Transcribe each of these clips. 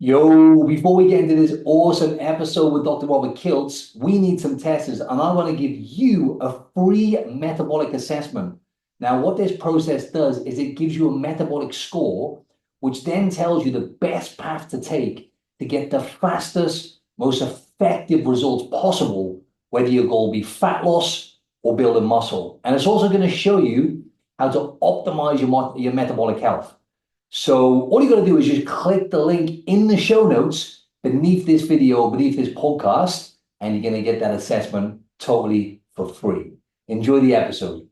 Yo, before we get into this awesome episode with Dr. Robert Kiltz, we need some testers, and I want to give you a free metabolic assessment. Now, what this process does is it gives you a metabolic score, which then tells you the best path to take to get the fastest, most effective results possible, whether your goal be fat loss or building muscle. And it's also going to show you how to optimize your metabolic health. So all you got to do is just click the link in the show notes beneath this video, beneath this podcast, and you're going to get that assessment totally for free. Enjoy the episode.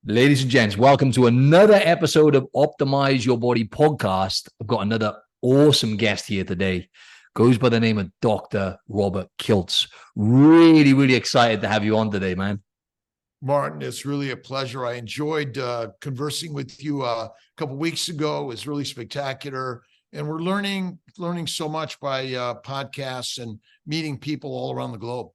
Ladies and gents, welcome to another episode of Optimize Your Body podcast. I've got another awesome guest here today. Goes by the name of Dr. Robert Kiltz. Really excited to have you on today, man. Martin, it's really a pleasure. I enjoyed conversing with you a couple of weeks ago. It was really spectacular. And we're learning so much by podcasts and meeting people all around the globe.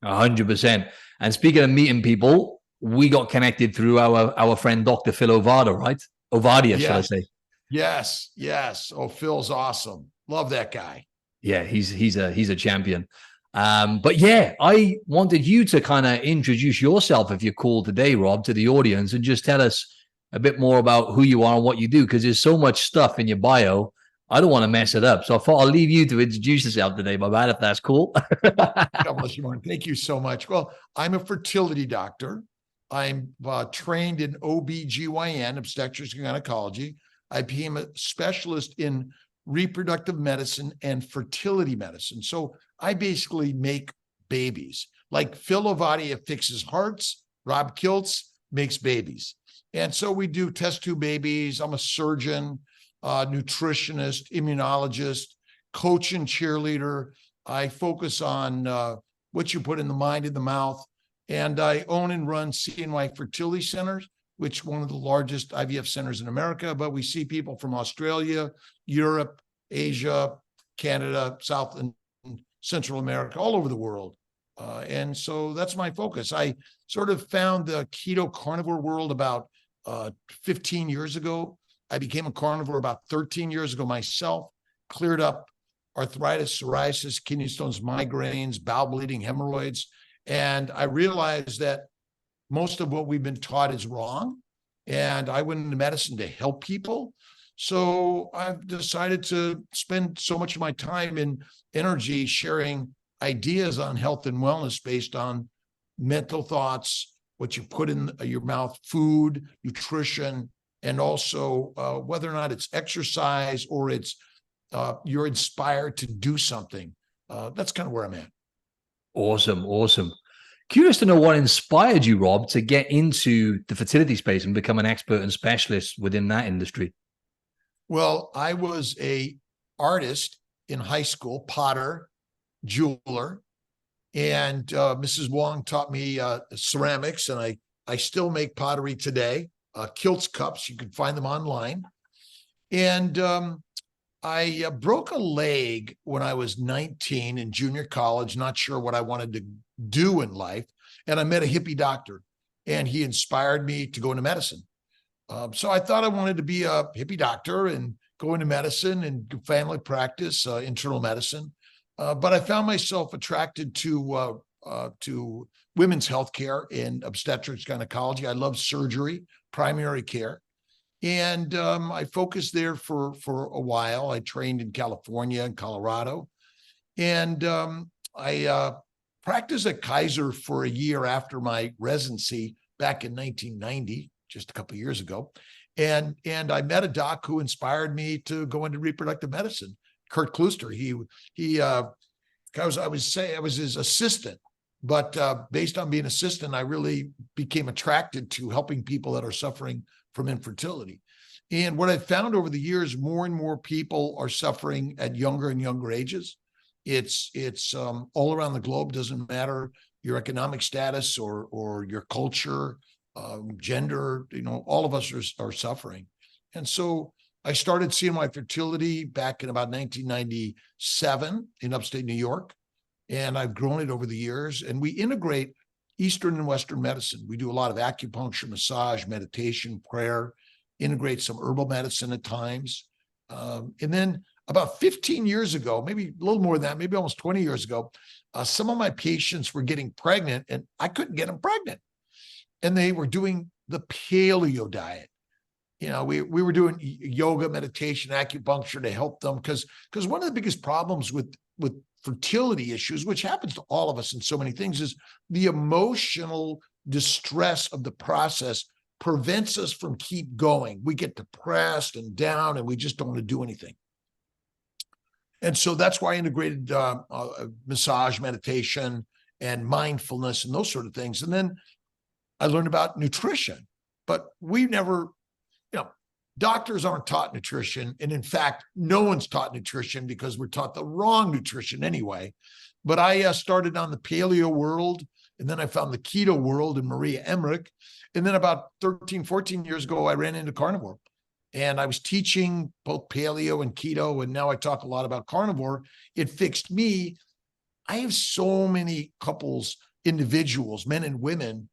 100%. And speaking of meeting people, we got connected through our friend, Dr. Phil Ovada, right? Ovadia, shall I say? Yes. Oh, Phil's awesome. Love that guy. Yeah, he's a champion. But yeah, I wanted you to kind of introduce yourself, if you're cool today, Rob, to the audience and just tell us a bit more about who you are and what you do, because there's so much stuff in your bio. I don't want to mess it up. So I thought I'll leave you to introduce yourself today, my man, if that's cool. God bless you, Martin. Thank you so much. Well, I'm a fertility doctor. I'm trained in OB/GYN, obstetrics and gynecology. I became a specialist in reproductive medicine and fertility medicine. So I basically make babies. Like Phil Ovadia fixes hearts, Rob Kiltz makes babies. And so we do test tube babies. I'm a surgeon, nutritionist, immunologist, coach and cheerleader. I focus on what you put in the mind and the mouth. And I own and run CNY fertility centers, which one of the largest IVF centers in America, but we see people from Australia, Europe, Asia, Canada, South and Central America, all over the world. And so that's my focus. I sort of found the keto carnivore world about 15 years ago. I became a carnivore about 13 years ago myself, cleared up arthritis, psoriasis, kidney stones, migraines, bowel bleeding, hemorrhoids. And I realized that most of what we've been taught is wrong. And I went into medicine to help people. So I've decided to spend so much of my time and energy sharing ideas on health and wellness based on mental thoughts, what you put in your mouth, food, nutrition, and also whether or not it's exercise or it's you're inspired to do something. That's kind of where I'm at. Awesome. Curious to know what inspired you, Rob, to get into the fertility space and become an expert and specialist within that industry. Well, I was a artist in high school, potter, jeweler, and Mrs. Wong taught me ceramics, and I still make pottery today. Kiltz cups, you can find them online. And I broke a leg when I was 19 in junior college, not sure what I wanted to do in life. And I met a hippie doctor, and he inspired me to go into medicine. So I thought I wanted to be a hippie doctor and go into medicine and do family practice, internal medicine. But I found myself attracted to women's healthcare and obstetrics gynecology. I love surgery, primary care. And I focused there for a while. I trained in California and Colorado. And I practiced at Kaiser for a year after my residency back in 1990, just a couple of years ago. And I met a doc who inspired me to go into reproductive medicine, Kurt Kluster. I was his assistant, but based on being assistant, I really became attracted to helping people that are suffering from infertility. And what I've found over the years, more and more people are suffering at younger and younger ages. It's all around the globe. Doesn't matter your economic status or your culture, gender. All of us are suffering. And so I started CNY Fertility back in about 1997 in upstate New York, and I've grown it over the years. And we integrate Eastern and Western medicine. We do a lot of acupuncture, massage, meditation, prayer, integrate some herbal medicine at times. And then about 15 years ago, maybe a little more than that, maybe almost 20 years ago, some of my patients were getting pregnant and I couldn't get them pregnant. And they were doing the paleo diet. You know, we were doing yoga, meditation, acupuncture to help them because one of the biggest problems with fertility issues, which happens to all of us in so many things, is the emotional distress of the process prevents us from keep going. We get depressed and down and we just don't want to do anything. And so that's why I integrated massage, meditation, and mindfulness and those sort of things. And then I learned about nutrition, but we never, doctors aren't taught nutrition. And in fact, no one's taught nutrition because we're taught the wrong nutrition anyway. But I started on the paleo world, and then I found the keto world in Maria Emmerich. And then about 13, 14 years ago, I ran into carnivore. And I was teaching both paleo and keto, and now I talk a lot about carnivore. It fixed me. I have so many couples, individuals, men and women,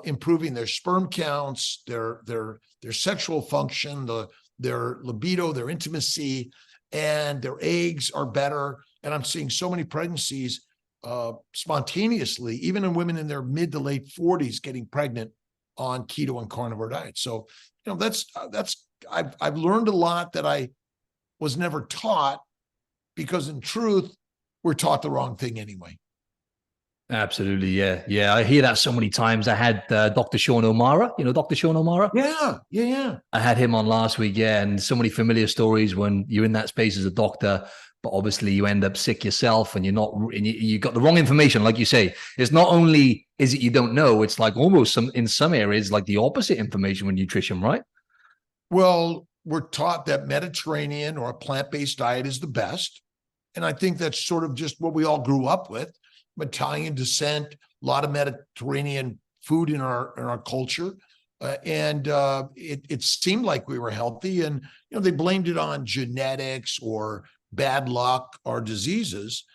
improving their sperm counts, their sexual function, their libido, their intimacy, and their eggs are better. And I'm seeing so many pregnancies spontaneously, even in women in their mid to late 40s getting pregnant on keto and carnivore diets. So, I've learned a lot that I was never taught because in truth, we're taught the wrong thing anyway. Absolutely. Yeah. Yeah. I hear that so many times. I had Dr. Sean O'Mara, Dr. Sean O'Mara. Yeah. I had him on last week. Yeah. And so many familiar stories when you're in that space as a doctor, but obviously you end up sick yourself and you got the wrong information. Like you say, it's not only is it you don't know, it's like almost in some areas, like the opposite information with nutrition, right? Well, we're taught that Mediterranean or a plant-based diet is the best. And I think that's sort of just what we all grew up with. Italian descent, a lot of Mediterranean food in our culture. It seemed like we were healthy. And, they blamed it on genetics or bad luck or diseases.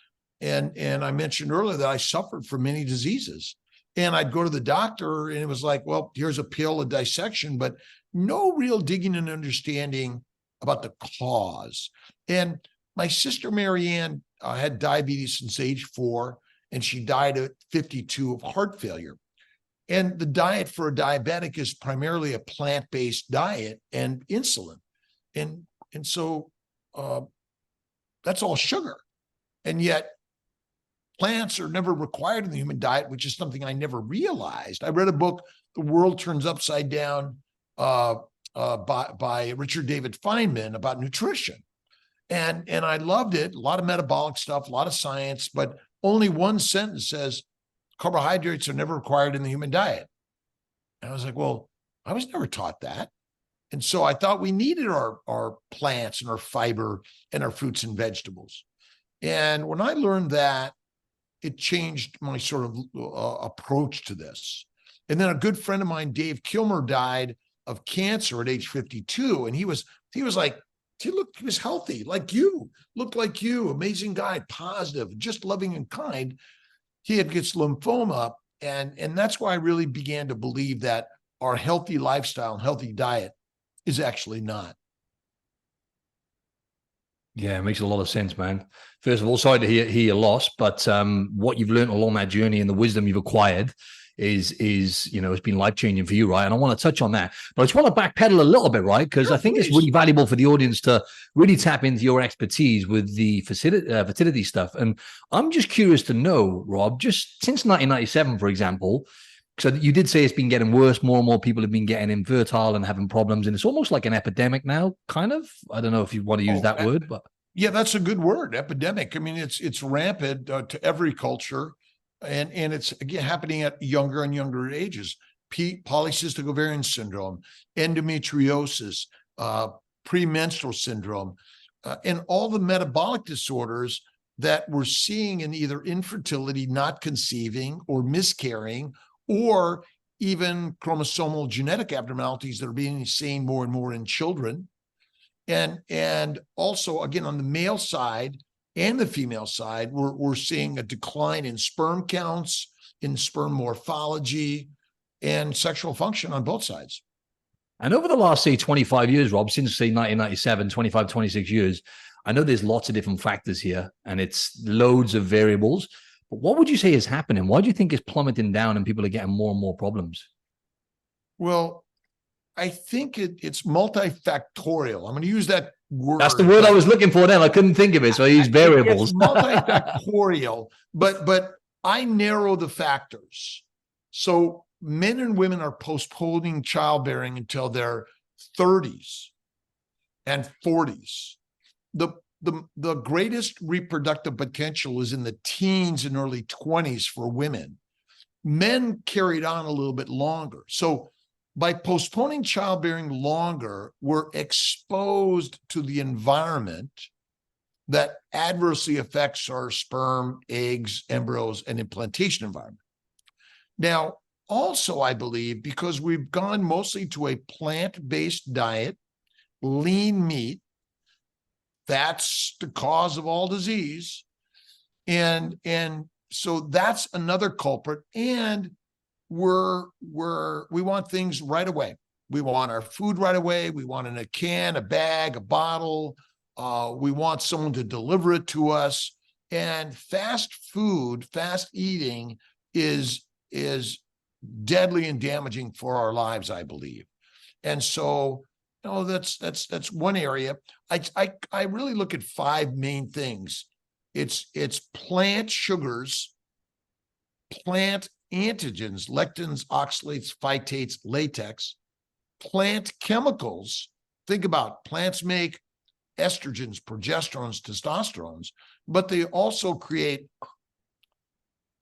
And I mentioned earlier that I suffered from many diseases. And I'd go to the doctor and it was like, well, here's a pill, a dissection, but no real digging and understanding about the cause. And my sister, Marianne, had diabetes since age 4, and she died at 52 of heart failure. And the diet for a diabetic is primarily a plant-based diet and insulin. And so that's all sugar. And yet plants are never required in the human diet, which is something I never realized. I read a book, The World Turns Upside Down, by Richard David Feynman about nutrition. And I loved it. A lot of metabolic stuff, a lot of science, but only one sentence says carbohydrates are never required in the human diet. And I was like, well, I was never taught that. And so I thought we needed our plants and our fiber and our fruits and vegetables. And when I learned that, it changed my sort of approach to this. And then a good friend of mine, Dave Kilmer, died of cancer at age 52. And he was like, he was healthy, like you, looked like you, amazing guy, positive, just loving and kind. He gets lymphoma. And that's why I really began to believe that our healthy lifestyle and healthy diet is actually not. Yeah, it makes a lot of sense, man. First of all, sorry to hear your loss, but what you've learned along that journey and the wisdom you've acquired is it's been life-changing for you, right? And I want to touch on that, but I just want to backpedal a little bit, right? Because I think it's really valuable for the audience to really tap into your expertise with the fertility stuff. And I'm just curious to know, Rob, just since 1997, for example, so you did say it's been getting worse. More and more people have been getting infertile and having problems, and it's almost like an epidemic now, kind of. I don't know if you want to use that word, but yeah, that's a good word, epidemic. I mean, it's rampant to every culture, and it's again happening at younger and younger ages. Polycystic ovarian syndrome, endometriosis, premenstrual syndrome, and all the metabolic disorders that we're seeing in either infertility, not conceiving, or miscarrying, or even chromosomal genetic abnormalities that are being seen more and more in children. And also, again, on the male side and the female side, we're seeing a decline in sperm counts, in sperm morphology, and sexual function on both sides. And over the last, say, 25 years, Rob, since, say, 1997, 25, 26 years, I know there's lots of different factors here and it's loads of variables. But what would you say is happening? Why do you think it's plummeting down and people are getting more and more problems? Well, I think it's multifactorial. I'm going to use that word. That's the word I was looking for then. I couldn't think of it, so I used variables. It's multifactorial, but I narrow the factors. So men and women are postponing childbearing until their 30s and 40s. The greatest reproductive potential is in the teens and early 20s for women. Men carried on a little bit longer. So by postponing childbearing longer, we're exposed to the environment that adversely affects our sperm, eggs, embryos, and implantation environment. Now, also, I believe, because we've gone mostly to a plant-based diet, lean meat, that's the cause of all disease. And so that's another culprit. And we want things right away. We want our food right away. We want it in a can, a bag, a bottle. We want someone to deliver it to us. And fast food, fast eating is deadly and damaging for our lives, I believe. And so, that's one area. I really look at 5 main things. It's plant sugars, plant antigens, lectins, oxalates, phytates, latex, plant chemicals. Think about plants make estrogens, progesterones, testosterones, but they also create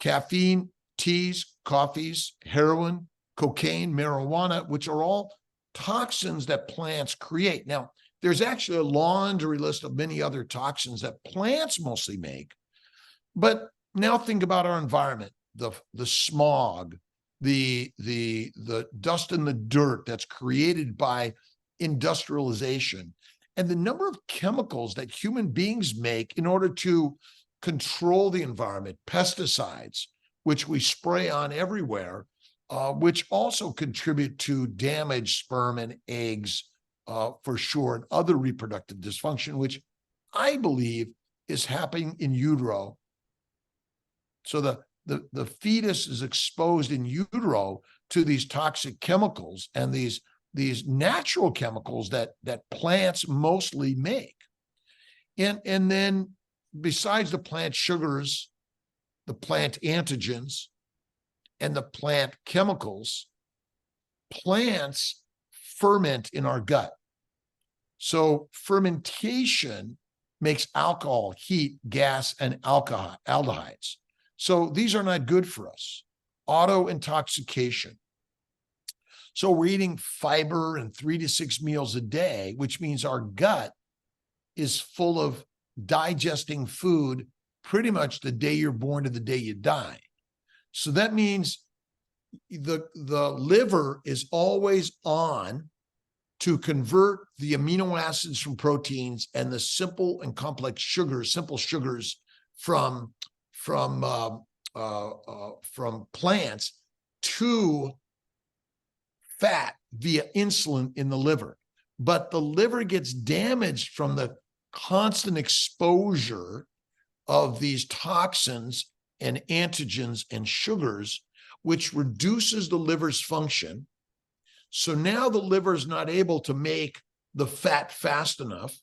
caffeine, teas, coffees, heroin, cocaine, marijuana, which are all toxins that plants create. Now, there's actually a laundry list of many other toxins that plants mostly make. But now think about our environment, the smog, the dust and the dirt that's created by industrialization, and the number of chemicals that human beings make in order to control the environment, pesticides, which we spray on everywhere, which also contribute to damaged sperm and eggs, for sure, and other reproductive dysfunction, which I believe is happening in utero. So the fetus is exposed in utero to these toxic chemicals and these natural chemicals that plants mostly make. And then besides the plant sugars, the plant antigens, and the plant chemicals, plants ferment in our gut. So fermentation makes alcohol, heat, gas, and aldehydes. So these are not good for us. Auto intoxication. So we're eating fiber and 3 to 6 meals a day, which means our gut is full of digesting food pretty much the day you're born to the day you die. So that means the liver is always on to convert the amino acids from proteins and the simple and complex sugars, simple sugars from plants to fat via insulin in the liver. But the liver gets damaged from the constant exposure of these toxins and antigens and sugars, which reduces the liver's function. So now the liver is not able to make the fat fast enough.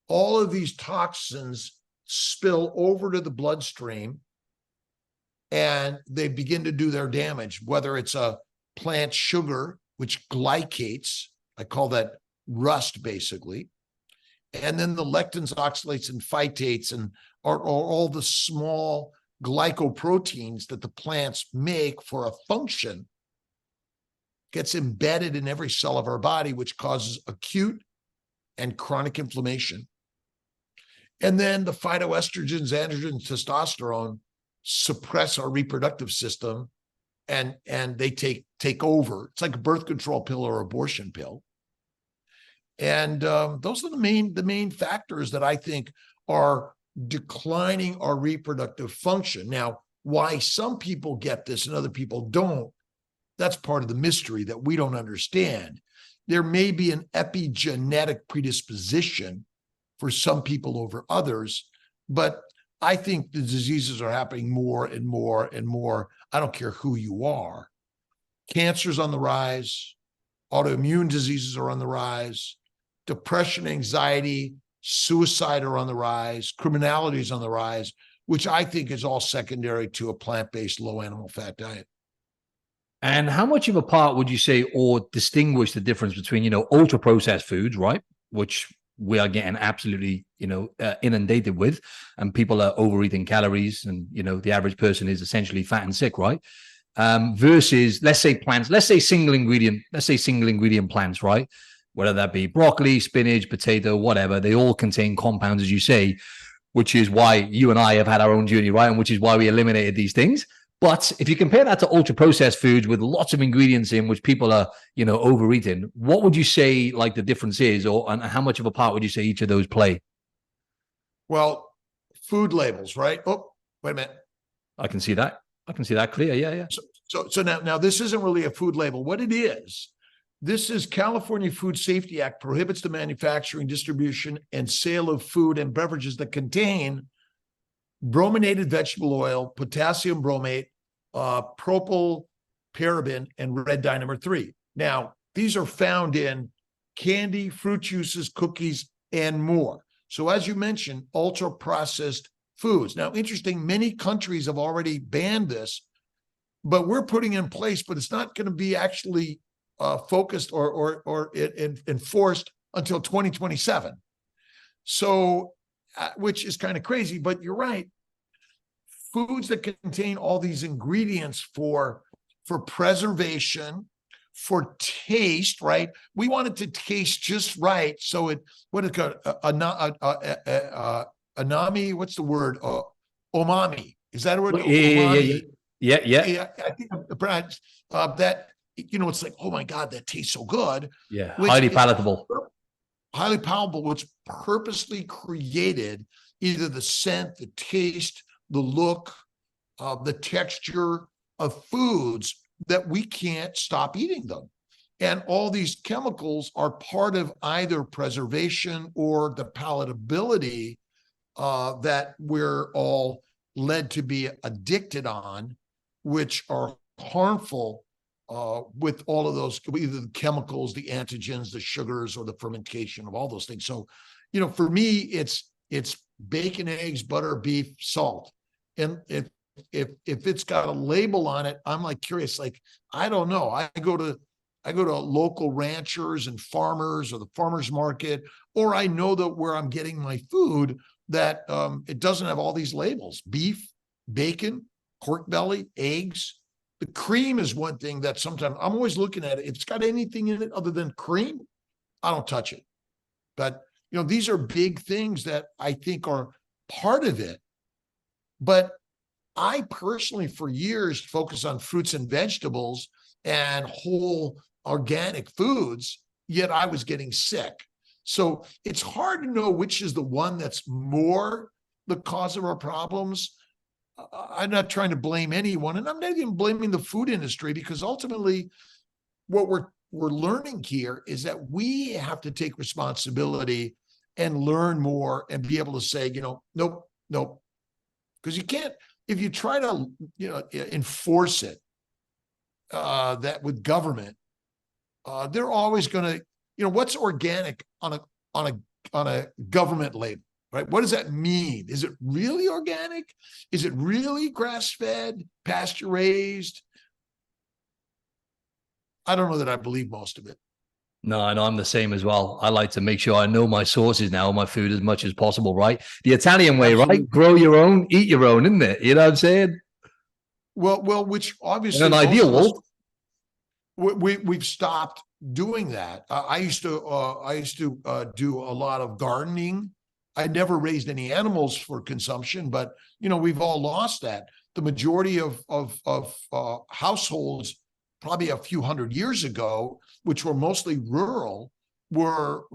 All of these toxins spill over to the bloodstream and they begin to do their damage, whether it's a plant sugar, which glycates, I call that rust basically, and then the lectins, oxalates, and phytates, and are all the small glycoproteins that the plants make for a function, gets embedded in every cell of our body, which causes acute and chronic inflammation. And then the phytoestrogens, androgens, testosterone suppress our reproductive system, and they take over. It's like a birth control pill or abortion pill. And those are the main factors that I think are declining our reproductive function. Now, why some people get this and other people don't, that's part of the mystery that we don't understand. there may be an epigenetic predisposition for some people over others, but I think the diseases are happening more and more and more. I don't care who you are. Cancer's on the rise, autoimmune diseases are on the rise, depression, anxiety, suicide are on the rise, criminality is on the rise, which I think is all secondary to a plant-based, low animal fat diet. And how much of a part would you say or distinguish the difference between, ultra processed foods, right? Which we are getting absolutely, inundated with, and people are overeating calories, and, the average person is essentially fat and sick, right? Versus, let's say plants, let's say single ingredient plants, right? Whether that be broccoli, spinach, potato, whatever, they all contain compounds, as you say, which is why you and I have had our own journey, right? And which is why we eliminated these things. But if you compare that to ultra processed foods with lots of ingredients in which people are, overeating, what would you say like the difference is, and how much of a part would you say each of those play? Well, food labels, right? Oh, wait a minute. I can see that. Clear. Yeah. So now this isn't really a food label. What it is, this is California Food Safety Act prohibits the manufacturing, distribution, and sale of food and beverages that contain brominated vegetable oil, potassium bromate, propylparaben, and red dye number 3. Now, these are found in candy, fruit juices, cookies, and more. So as you mentioned, ultra-processed foods. Now, interesting, many countries have already banned this, but we're putting in place, but it's not going to be actually focused or enforced until 2027. So, which is kind of crazy, but you're right. Foods that contain all these ingredients for preservation, for taste, right? We want it to taste just right. So anami, what's the word? Umami. Is that a word? Yeah. I think perhaps that, it's like, oh my God, that tastes so good. Yeah, highly palatable. Highly palatable, which purposely created either the scent, the taste, the look, the texture of foods that we can't stop eating them. And all these chemicals are part of either preservation or the palatability that we're all led to be addicted on, which are harmful with all of those, either the chemicals, the antigens, the sugars, or the fermentation of all those things. So, for me, it's bacon, eggs, butter, beef, salt. And if it's got a label on it, I'm like curious, like, I don't know. I go to local ranchers and farmers or the farmers market, or I know that where I'm getting my food that it doesn't have all these labels: beef, bacon, pork belly, eggs. The cream is one thing that sometimes I'm always looking at it. If it's got anything in it other than cream, I don't touch it. But, these are big things that I think are part of it. But I personally, for years, focused on fruits and vegetables and whole organic foods, yet I was getting sick. So it's hard to know which is the one that's more the cause of our problems. I'm not trying to blame anyone, and I'm not even blaming the food industry, because ultimately what we're learning here is that we have to take responsibility and learn more and be able to say, nope. Because you can't, if you try to, enforce it, that with government, they're always going to, what's organic on a government label, right? What does that mean? Is it really organic? Is it really grass-fed, pasture-raised? I don't know that I believe most of it. No, I know, I'm the same as well. I like to make sure I know my sources now, my food, as much as possible, right? The Italian way, Absolutely. right? Grow your own, eat your own, isn't it? You know what I'm saying? Well, which obviously In an ideal world, we've stopped doing that. I used to do a lot of gardening. I never raised any animals for consumption, but we've all lost that. The majority of households, probably a few hundred years ago, which were mostly rural, were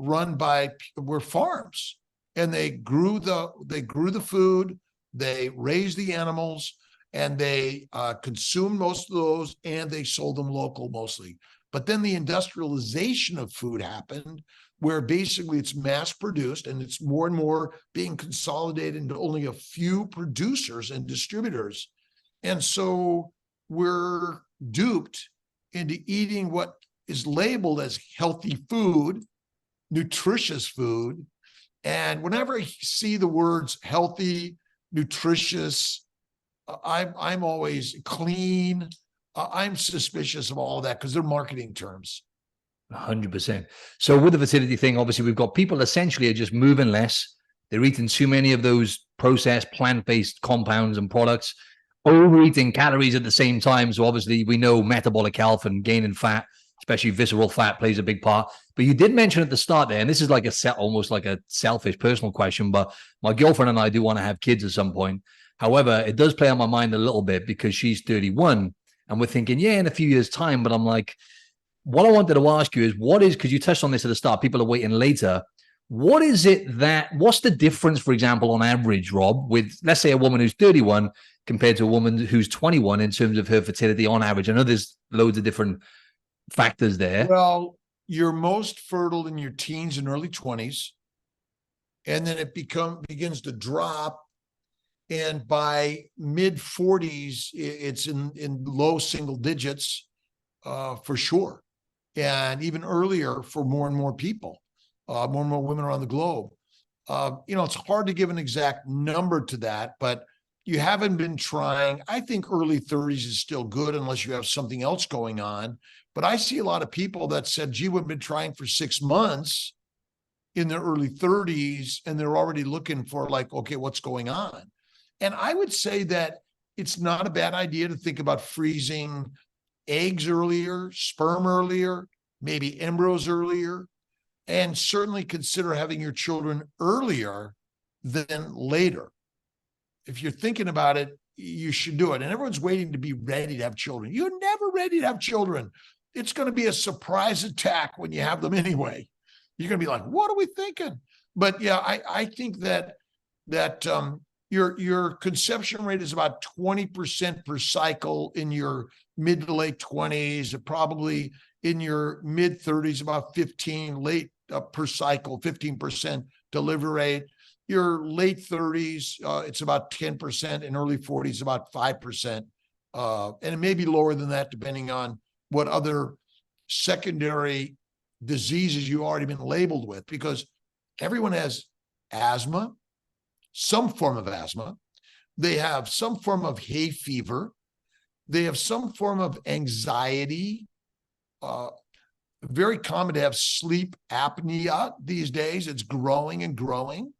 farms, and they grew the food, they raised the animals, and they consumed most of those, and they sold them local mostly. But then the industrialization of food happened, where basically it's mass produced and it's more and more being consolidated into only a few producers and distributors. And so we're duped into eating what is labeled as healthy food, nutritious food. And whenever I see the words healthy, nutritious, I'm always clean. I'm suspicious of all of that because they're marketing terms. 100%. So with the fertility thing, obviously we've got people essentially are just moving less. They're eating too many of those processed plant-based compounds and products, overeating calories at the same time. So obviously we know metabolic health and gaining fat, especially visceral fat, plays a big part. But you did mention at the start there, and this is like almost like a selfish personal question, but my girlfriend and I do want to have kids at some point. However, it does play on my mind a little bit because she's 31 and we're thinking, yeah, in a few years' time. But I'm like, what I wanted to ask you is because you touched on this at the start, people are waiting later. What's the difference, for example, on average, Rob, with, let's say, a woman who's 31 compared to a woman who's 21 in terms of her fertility on average? I know there's loads of different factors there. Well, you're most fertile in your teens and early 20s, and then it begins to drop. And by mid 40s, it's in low single digits for sure. And even earlier for more and more people, more and more women around the globe. It's hard to give an exact number to that, but you haven't been trying. I think early 30s is still good unless you have something else going on. But I see a lot of people that said, gee, we've been trying for 6 months in their early 30s, and they're already looking for like, okay, what's going on? And I would say that it's not a bad idea to think about freezing eggs earlier, sperm earlier, maybe embryos earlier, and certainly consider having your children earlier than later. If you're thinking about it, you should do it. And everyone's waiting to be ready to have children. You're never ready to have children. It's going to be a surprise attack when you have them anyway. You're going to be like, what are we thinking? But yeah, I think that your conception rate is about 20% per cycle in your mid to late 20s, probably in your mid 30s, about 15 late per cycle, 15% delivery rate. Your late 30s, it's about 10%, and early 40s, about 5%. And it may be lower than that, depending on what other secondary diseases you've already been labeled with, because everyone has asthma, some form of asthma. They have some form of hay fever. They have some form of anxiety. Very common to have sleep apnea these days. It's growing and growing.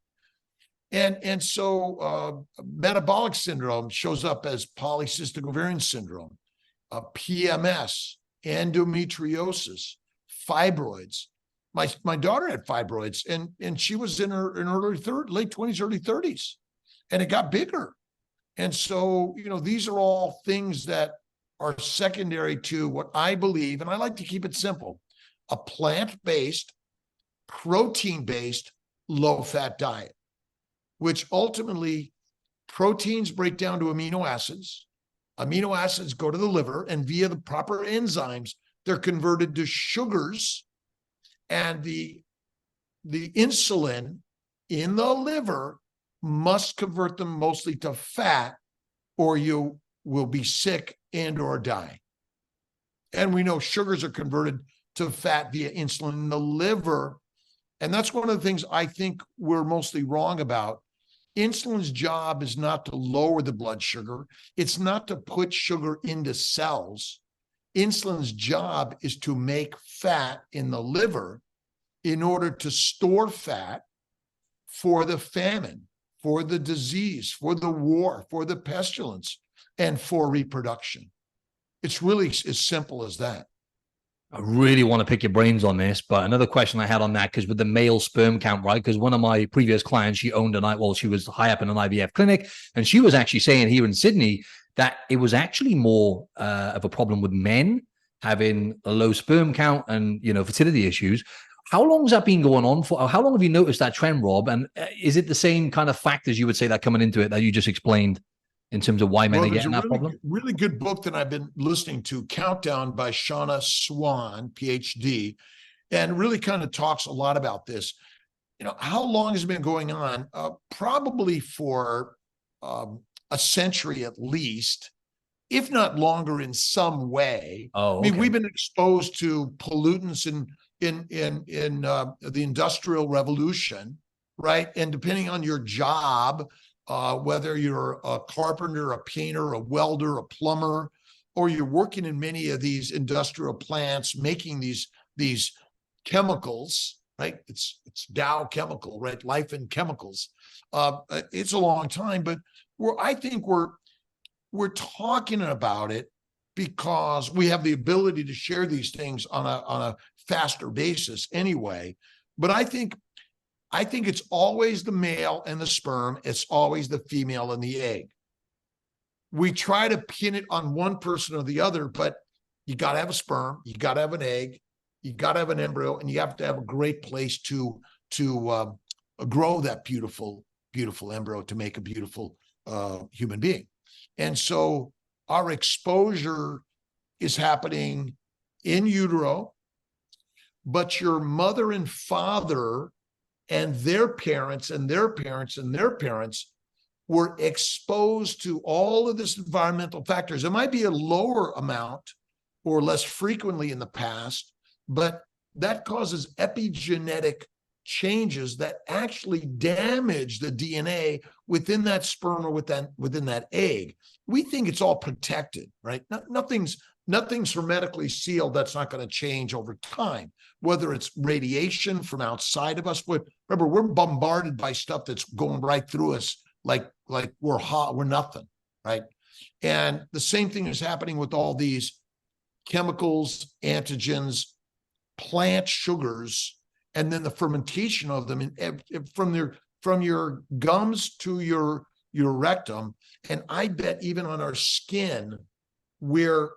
And so metabolic syndrome shows up as polycystic ovarian syndrome, PMS, endometriosis, fibroids. My daughter had fibroids, and she was in her late 20s, early 30s, and it got bigger. And so, these are all things that are secondary to what I believe, and I like to keep it simple, a plant-based, protein-based, low-fat diet, which ultimately proteins break down to amino acids. Amino acids go to the liver, and via the proper enzymes, they're converted to sugars. And the insulin in the liver must convert them mostly to fat, or you will be sick and or die. And we know sugars are converted to fat via insulin in the liver. And that's one of the things I think we're mostly wrong about. Insulin's job is not to lower the blood sugar. It's not to put sugar into cells. Insulin's job is to make fat in the liver in order to store fat for the famine, for the disease, for the war, for the pestilence, and for reproduction. It's really as simple as that. I really want to pick your brains on this, but another question I had on that, because with the male sperm count, right? Because one of my previous clients, she owned she was high up in an IVF clinic, and she was actually saying here in Sydney that it was actually more of a problem with men having a low sperm count and, fertility issues. How long has that been going on for? How long have you noticed that trend, Rob? And is it the same kind of factors you would say that coming into it that you just explained? in terms of why men Well, are there's a getting that problem? really good book that I've been listening to, Countdown by Shauna Swan, PhD, and really kind of talks a lot about this. How long has it been going on? Probably for a century at least, if not longer in some way. Oh, I mean, okay. we've been exposed to pollutants in the Industrial Revolution, right? And depending on your job, whether you're a carpenter, a painter, a welder, a plumber, or you're working in many of these industrial plants making these chemicals, right? It's Dow Chemical, right? Life in chemicals. It's a long time, but I think we're talking about it because we have the ability to share these things on a faster basis anyway. But I think it's always the male and the sperm. It's always the female and the egg. We try to pin it on one person or the other, but you got to have a sperm, you got to have an egg, you got to have an embryo, and you have to have a great place to grow that beautiful embryo to make a beautiful human being. And so our exposure is happening in utero, but your mother and father and their parents and their parents and their parents were exposed to all of this environmental factors. It might be a lower amount or less frequently in the past, but that causes epigenetic changes that actually damage the DNA within that sperm or within that egg. We think it's all protected, right? Nothing's hermetically sealed. That's not going to change over time, whether it's radiation from outside of us. But remember, we're bombarded by stuff that's going right through us like we're hot, we're nothing, right? And the same thing is happening with all these chemicals, antigens, plant sugars, and then the fermentation of them from your gums to your rectum. And I bet even on our skin, we're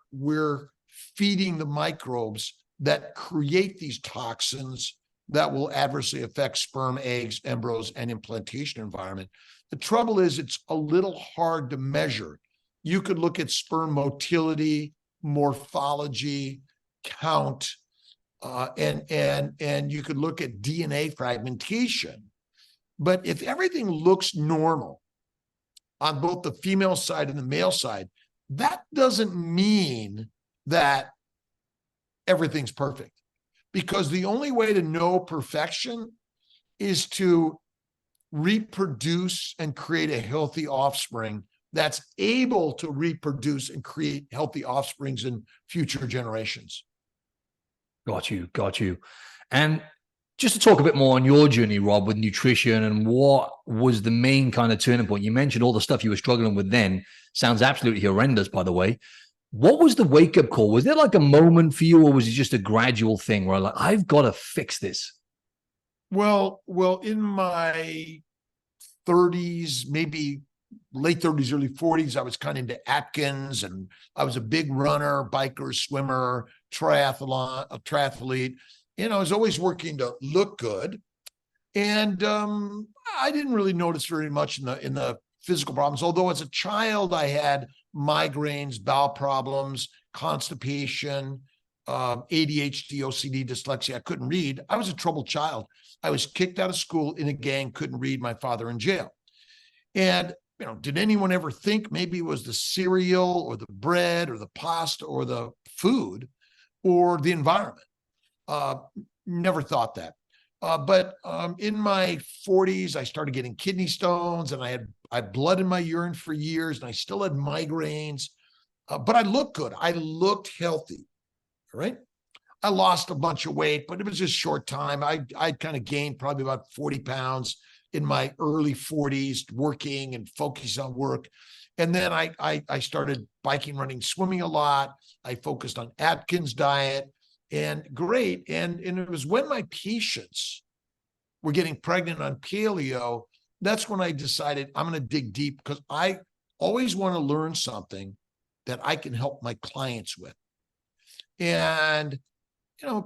feeding the microbes that create these toxins that will adversely affect sperm, eggs, embryos, and implantation environment. The trouble is it's a little hard to measure. You could look at sperm motility, morphology, count, and you could look at DNA fragmentation. But if everything looks normal on both the female side and the male side, that doesn't mean that everything's perfect, because the only way to know perfection is to reproduce and create a healthy offspring that's able to reproduce and create healthy offsprings in future generations. Got you. And just to talk a bit more on your journey, Rob, with nutrition and what was the main kind of turning point. You mentioned all the stuff you were struggling with then. Sounds absolutely horrendous, by the way. What was the wake-up call? Was there like a moment for you, or was it just a gradual thing where like, I've got to fix this? Well, in my 30s, maybe late 30s, early 40s, I was kind of into Atkins, and I was a big runner, biker, swimmer, triathlete. I was always working to look good. And I didn't really notice very much in the physical problems. Although as a child, I had migraines, bowel problems, constipation, ADHD, OCD, dyslexia. I couldn't read. I was a troubled child. I was kicked out of school in a gang, couldn't read, my father in jail. And, did anyone ever think maybe it was the cereal or the bread or the pasta or the food or the environment? Never thought that. But in my 40s, I started getting kidney stones, and I had blood in my urine for years, and I still had migraines. But I looked good. I looked healthy. All right. I lost a bunch of weight, but it was just short time. I'd kind of gained probably about 40 pounds in my early 40s, working and focusing on work. And then I started biking, running, swimming a lot. I focused on Atkins diet, and great. And it was when my patients were getting pregnant on paleo, that's when I decided I'm going to dig deep, because I always want to learn something that I can help my clients with. And,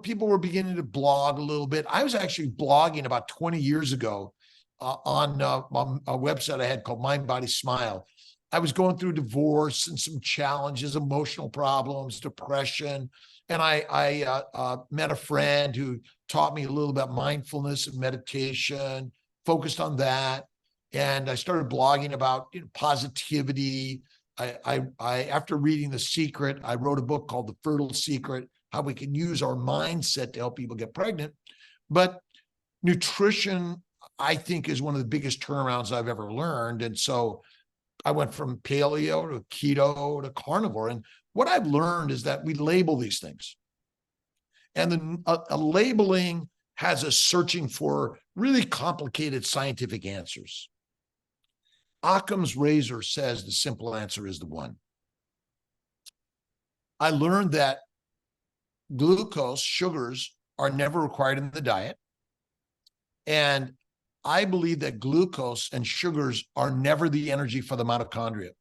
people were beginning to blog a little bit. I was actually blogging about 20 years ago on a website I had called Mind, Body, Smile. I was going through divorce and some challenges, emotional problems, depression. And I met a friend who taught me a little about mindfulness and meditation, focused on that. And I started blogging about positivity. I after reading The Secret, I wrote a book called The Fertile Secret, how we can use our mindset to help people get pregnant. But nutrition, I think, is one of the biggest turnarounds I've ever learned. And so I went from paleo to keto to carnivore. And what I've learned is that we label these things. And then a labeling has us searching for really complicated scientific answers. Occam's razor says the simple answer is the one. I learned that glucose, sugars, are never required in the diet. And I believe that glucose and sugars are never the energy for the mitochondria.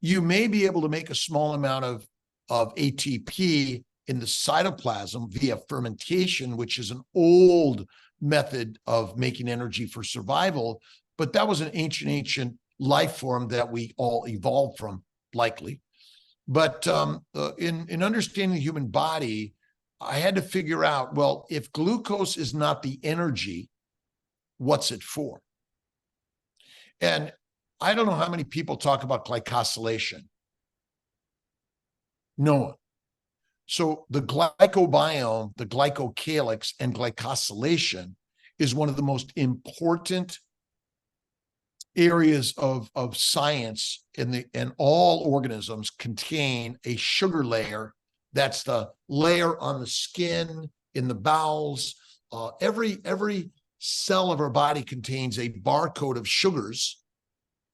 You may be able to make a small amount of ATP in the cytoplasm via fermentation, which is an old method of making energy for survival, but that was an ancient life form that we all evolved from, likely. But in understanding the human body, I had to figure out, well, if glucose is not the energy, what's it for? And I don't know how many people talk about glycosylation. No one. So the glycobiome, the glycocalyx, and glycosylation is one of the most important areas of science and all organisms contain a sugar layer. That's the layer on the skin, in the bowels. Every cell of our body contains a barcode of sugars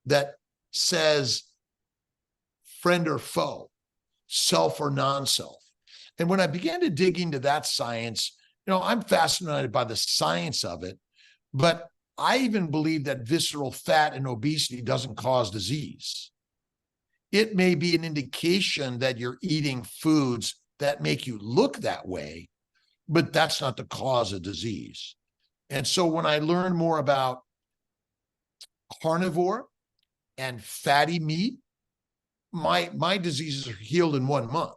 that says friend or foe, self or non-self. And when I began to dig into that science, I'm fascinated by the science of it, but I even believe that visceral fat and obesity doesn't cause disease. It may be an indication that you're eating foods that make you look that way, but that's not the cause of disease. And so when I learned more about carnivore and fatty meat, my diseases are healed in 1 month.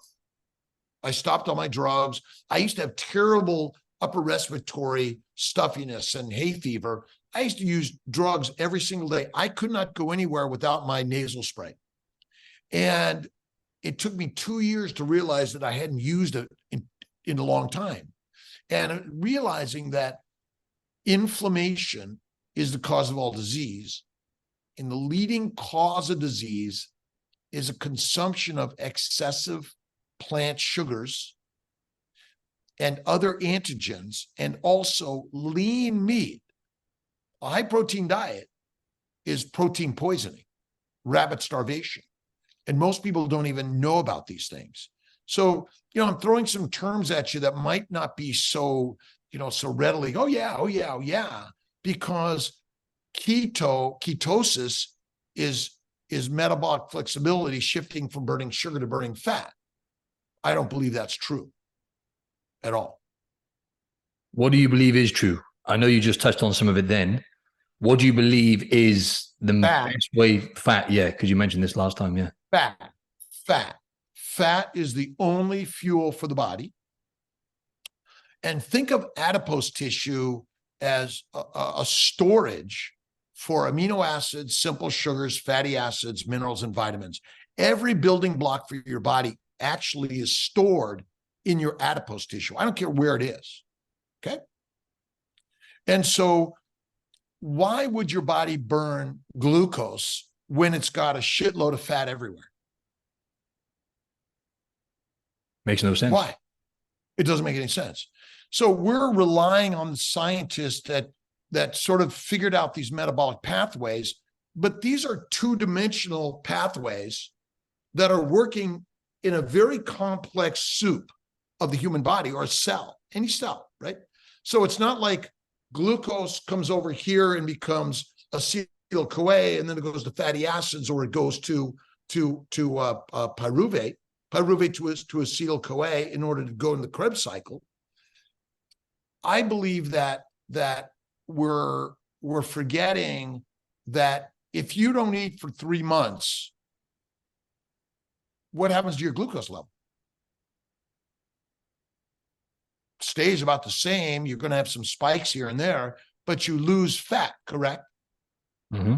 I stopped all my drugs. I used to have terrible upper respiratory stuffiness and hay fever. I used to use drugs every single day. I could not go anywhere without my nasal spray. And it took me 2 years to realize that I hadn't used it in a long time. And realizing that inflammation is the cause of all disease. And the leading cause of disease is a consumption of excessive plant sugars and other antigens, and also lean meat. A high protein diet is protein poisoning, rabbit starvation. And most people don't even know about these things. So, I'm throwing some terms at you that might not be so, so readily, oh yeah, because ketosis is metabolic flexibility, shifting from burning sugar to burning fat. I don't believe that's true at all. What do you believe is true? I know you just touched on some of it then. What do you believe is the best way? Fat, yeah, because you mentioned this last time, yeah. Fat is the only fuel for the body. And think of adipose tissue as a storage for amino acids, simple sugars, fatty acids, minerals, and vitamins. Every building block for your body actually is stored in your adipose tissue. I don't care where it is, okay? And so why would your body burn glucose when it's got a shitload of fat everywhere? Makes no sense. Why? It doesn't make any sense. So we're relying on the scientists that sort of figured out these metabolic pathways, but these are two-dimensional pathways that are working in a very complex soup of the human body, or a cell, any cell, right? So it's not like glucose comes over here and becomes acetyl-CoA, and then it goes to fatty acids, or it goes to pyruvate to acetyl-CoA in order to go in the Krebs cycle. I believe that we're forgetting that if you don't eat for 3 months, what happens to your glucose level? Stays about the same. You're going to have some spikes here and there, but you lose fat, correct? Mm-hmm.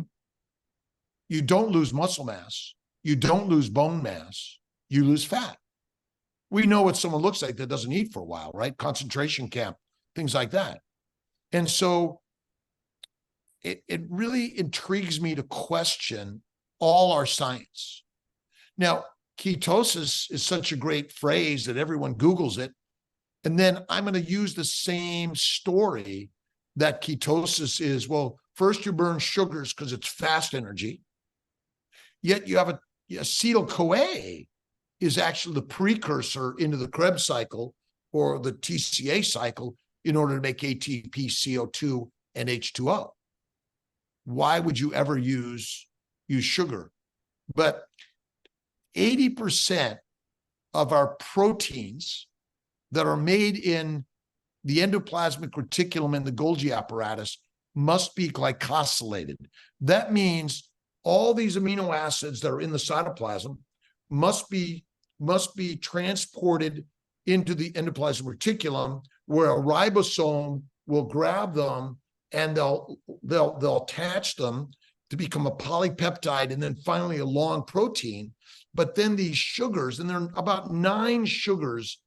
You don't lose muscle mass. You don't lose bone mass. You lose fat. We know what someone looks like that doesn't eat for a while, right? Concentration camp, things like that. And so it really intrigues me to question all our science. Now, ketosis is such a great phrase that everyone Googles it. And then I'm going to use the same story that ketosis is. Well, first you burn sugars because it's fast energy. Yet you have acetyl-CoA is actually the precursor into the Krebs cycle or the TCA cycle in order to make ATP, CO2, and H2O. Why would you ever use sugar? But 80% of our proteins that are made in the endoplasmic reticulum and the Golgi apparatus must be glycosylated. That means all these amino acids that are in the cytoplasm must be transported into the endoplasmic reticulum, where a ribosome will grab them and they'll attach them to become a polypeptide and then finally a long protein. But then these sugars, and there are about 9 sugars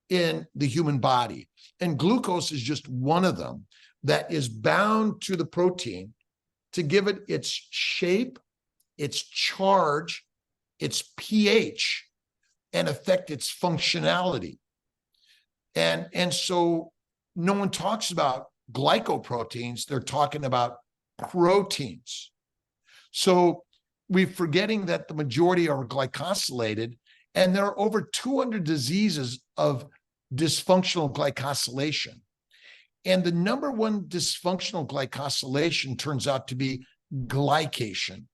in the human body, and glucose is just one of them that is bound to the protein to give it its shape, its charge, its pH, and affect its functionality. And so no one talks about glycoproteins, they're talking about proteins. So we're forgetting that the majority are glycosylated, and there are over 200 diseases of dysfunctional glycosylation. And the number one dysfunctional glycosylation turns out to be glycation.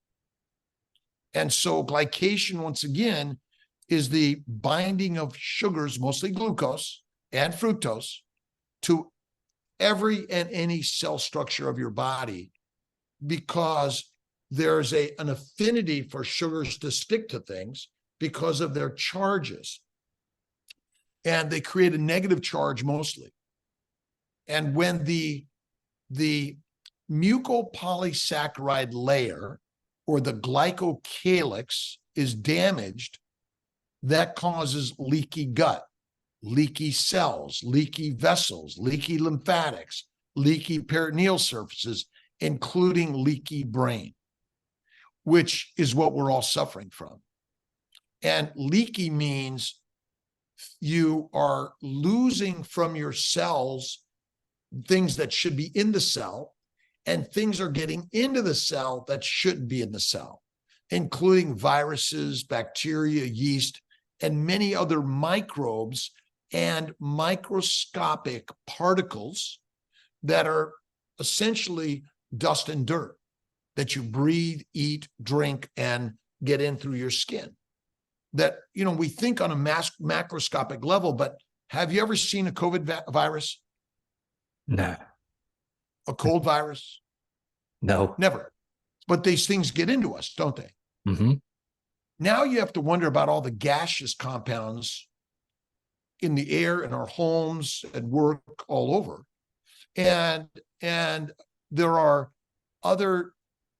And so glycation, once again, is the binding of sugars, mostly glucose and fructose, to every and any cell structure of your body, because there's an affinity for sugars to stick to things because of their charges. And they create a negative charge mostly. And when the mucopolysaccharide layer or the glycocalyx is damaged, that causes leaky gut, leaky cells, leaky vessels, leaky lymphatics, leaky peritoneal surfaces, including leaky brain, which is what we're all suffering from. And leaky means you are losing from your cells things that should be in the cell, and things are getting into the cell that shouldn't be in the cell, including viruses, bacteria, yeast, and many other microbes and microscopic particles that are essentially dust and dirt that you breathe, eat, drink, and get in through your skin. That, we think on a macroscopic level, but have you ever seen a COVID virus? No. A cold virus? No. Never. But these things get into us, don't they? Mm-hmm. Now you have to wonder about all the gaseous compounds in the air, in our homes, at work, all over. And there are other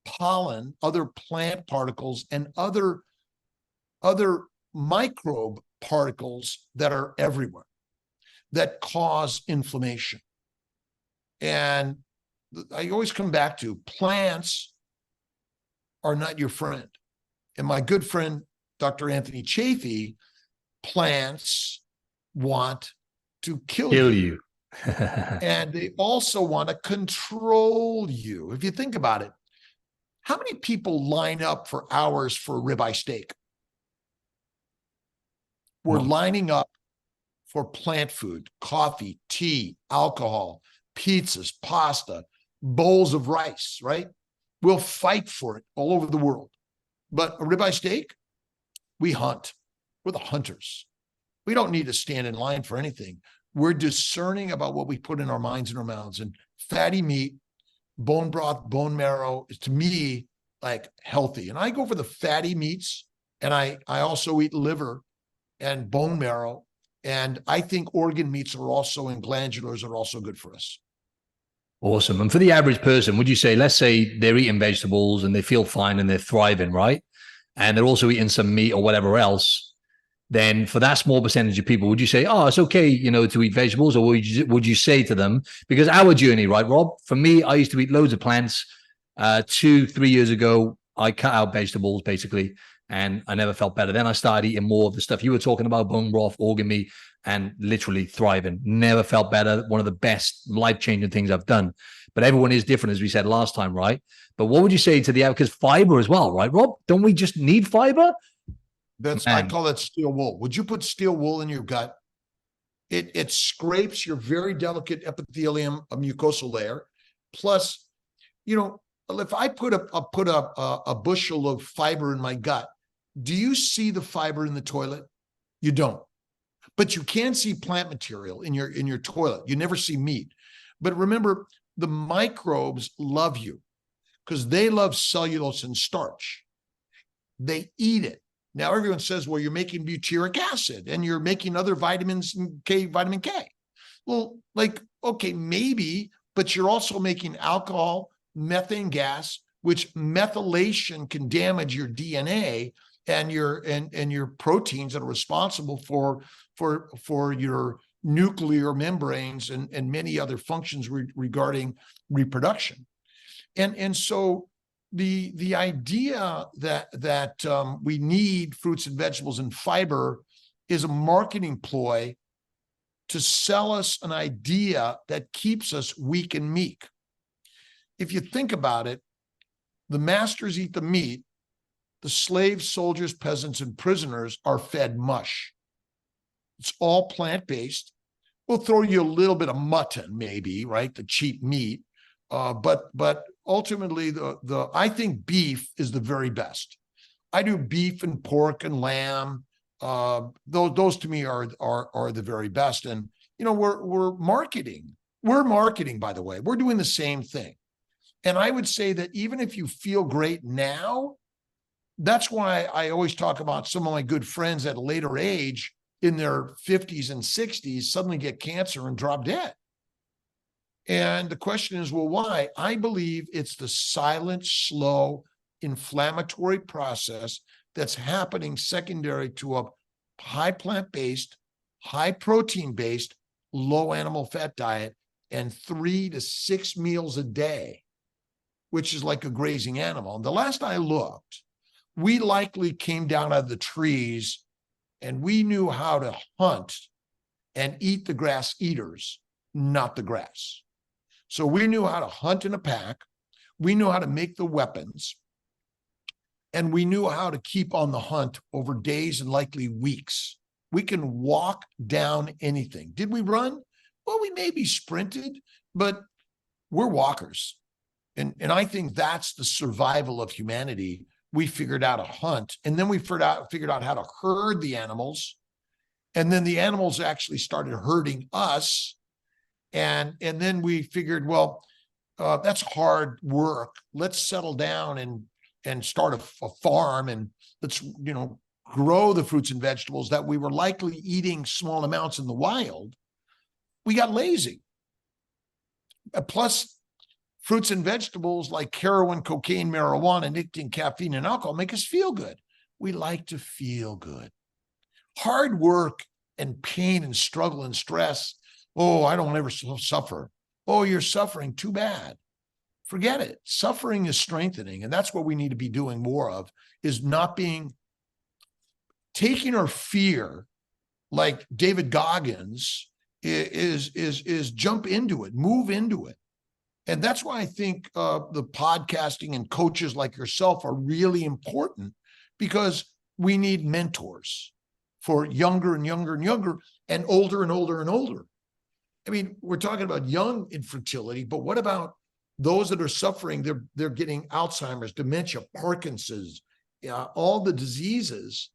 pollen, other plant particles, and other microbe particles that are everywhere that cause inflammation. And I always come back to plants are not your friend. And my good friend, Dr. Anthony Chafee, plants want to kill you. And they also want to control you. If you think about it, how many people line up for hours for a ribeye steak? We're lining up for plant food, coffee, tea, alcohol, pizzas, pasta, bowls of rice, right? We'll fight for it all over the world. But a ribeye steak, we hunt. We're the hunters. We don't need to stand in line for anything. We're discerning about what we put in our minds and our mouths. And fatty meat, bone broth, bone marrow is, to me, like healthy. And I go for the fatty meats And I also eat liver and bone marrow. And I think organ meats are also, and glandulars are also good for us. Awesome. And for the average person, would you say, let's say they're eating vegetables and they feel fine and they're thriving, right? And they're also eating some meat or whatever else. Then for that small percentage of people, would you say, oh, it's okay, to eat vegetables? Or would you say to them, because our journey, right, Rob, for me, I used to eat loads of plants. 2-3 years ago, I cut out vegetables basically, and I never felt better. Then I started eating more of the stuff you were talking about, bone broth, organ meat, and literally thriving. Never felt better. One of the best life-changing things I've done. But everyone is different, as we said last time, right? But what would you say to because fiber as well, right, Rob? Don't we just need fiber? I call that steel wool. Would you put steel wool in your gut? It scrapes your very delicate epithelium, a mucosal layer. Plus, if I put a bushel of fiber in my gut, do you see the fiber in the toilet? You don't. But you can see plant material in your toilet. You never see meat. But remember, the microbes love you because they love cellulose and starch. They eat it. Now everyone says, well, you're making butyric acid and you're making other vitamins, vitamin K. Well, okay, maybe, but you're also making alcohol, methane gas, which methylation can damage your DNA and your proteins that are responsible for your nuclear membranes and many other functions regarding reproduction. And so the idea that we need fruits and vegetables and fiber is a marketing ploy to sell us an idea that keeps us weak and meek. If you think about it, the masters eat the meat, the slaves, soldiers, peasants, and prisoners are fed mush. It's all plant-based. We'll throw you a little bit of mutton, maybe, right? The cheap meat. But ultimately, I think beef is the very best. I do beef and pork and lamb. Those to me are the very best. And we're marketing. We're marketing, by the way. We're doing the same thing. And I would say that even if you feel great now, that's why I always talk about some of my good friends at a later age in their 50s and 60s suddenly get cancer and drop dead. And the question is, well, why? I believe it's the silent, slow, inflammatory process that's happening secondary to a high plant-based, high protein-based, low animal fat diet and 3 to 6 meals a day, which is like a grazing animal. And the last I looked, we likely came down out of the trees and we knew how to hunt and eat the grass eaters, not the grass. So we knew how to hunt in a pack. We knew how to make the weapons. And we knew how to keep on the hunt over days and likely weeks. We can walk down anything. Did we run? Well, we maybe sprinted, but we're walkers. And I think that's the survival of humanity. We figured out to hunt, and then we figured out how to herd the animals. And then the animals actually started herding us. And then we figured, well, that's hard work. Let's settle down and start a farm, and let's, grow the fruits and vegetables that we were likely eating small amounts in the wild. We got lazy. Plus, fruits and vegetables like heroin, cocaine, marijuana, nicotine, caffeine, and alcohol make us feel good. We like to feel good. Hard work and pain and struggle and stress. Oh, I don't ever suffer. Oh, you're suffering. Too bad. Forget it. Suffering is strengthening. And that's what we need to be doing more of, is taking our fear like David Goggins is jump into it, move into it. And that's why I think the podcasting and coaches like yourself are really important, because we need mentors for younger and younger and younger and older and older and older. I mean, we're talking about young infertility, but what about those that are suffering? They're getting Alzheimer's, dementia, Parkinson's, all the diseases,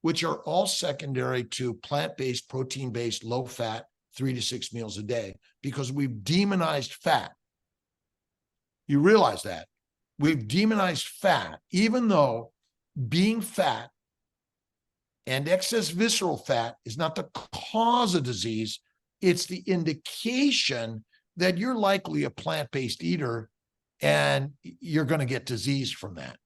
which are all secondary to plant-based, protein-based, low-fat, 3 to 6 meals a day, because we've demonized fat. You realize that? We've demonized fat, even though being fat And excess visceral fat is not the cause of disease. It's the indication that you're likely a plant-based eater and you're going to get disease from that.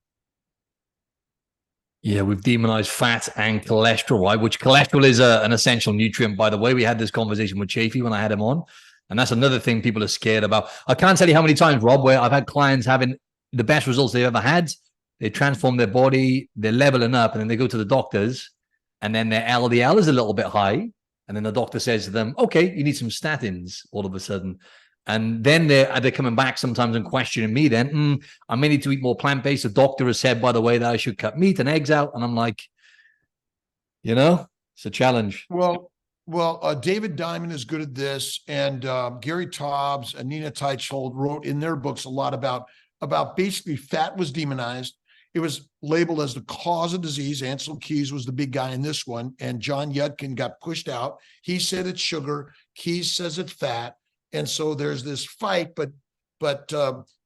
Yeah, we've demonized fat and cholesterol, right? Which cholesterol is an essential nutrient, by the way. We had this conversation with Chafee when I had him on. And that's another thing people are scared about. I can't tell you how many times, Rob, where I've had clients having the best results they've ever had. They transform their body, they're leveling up, and then they go to the doctors, and then their LDL is a little bit high. And then the doctor says to them, okay, you need some statins all of a sudden. And then they're coming back sometimes and questioning me then, I may need to eat more plant-based. The doctor has said, by the way, that I should cut meat and eggs out. And I'm like, it's a challenge. Well, David Diamond is good at this. And Gary Taubes and Nina Teicholz wrote in their books a lot about basically fat was demonized. It was labeled as the cause of disease. Ansel Keys was the big guy in this one. And John Yudkin got pushed out. He said it's sugar. Keys says it's fat. And so there's this fight, but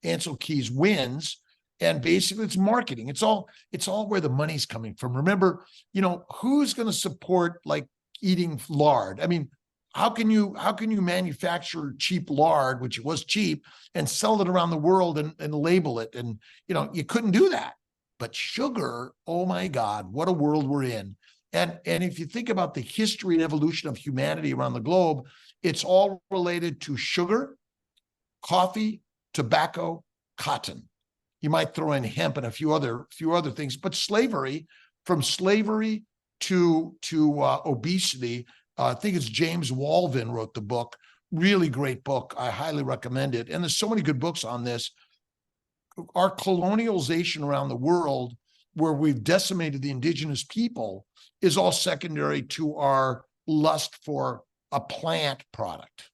Ansel Keys wins. And basically it's marketing. It's all where the money's coming from. Remember, who's going to support like eating lard? I mean, how can you manufacture cheap lard, which was cheap, and sell it around the world and label it? And, you couldn't do that. But sugar, oh my God, what a world we're in. And if you think about the history and evolution of humanity around the globe, it's all related to sugar, coffee, tobacco, cotton. You might throw in hemp and a few other things, but slavery, from slavery to obesity, I think it's James Walvin wrote the book, really great book. I highly recommend it. And there's so many good books on this. Our colonialization around the world, where we've decimated the indigenous people, is all secondary to our lust for a plant product.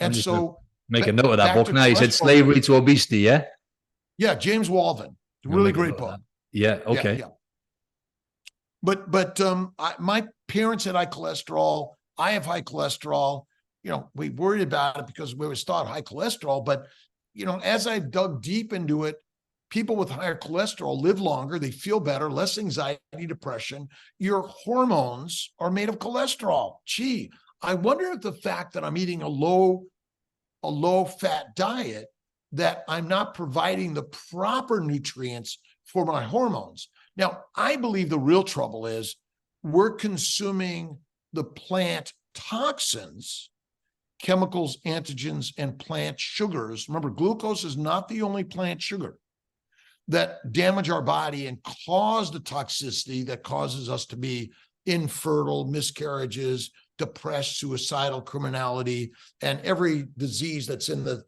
And so make a note of that book now. You said Slavery to Obesity, yeah? Yeah, James Walvin. Really great book. Yeah, okay. Yeah. But my parents had high cholesterol. I have high cholesterol. We worried about it because we always thought high cholesterol, but as I dug deep into it, people with higher cholesterol live longer, they feel better, less anxiety, depression. Your hormones are made of cholesterol. Gee, I wonder if the fact that I'm eating a low fat diet, that I'm not providing the proper nutrients for my hormones. Now, I believe the real trouble is we're consuming the plant toxins, chemicals, antigens, and plant sugars. Remember, glucose is not the only plant sugar that damage our body and cause the toxicity that causes us to be infertile, miscarriages, depressed, suicidal, criminality, and every disease that's in the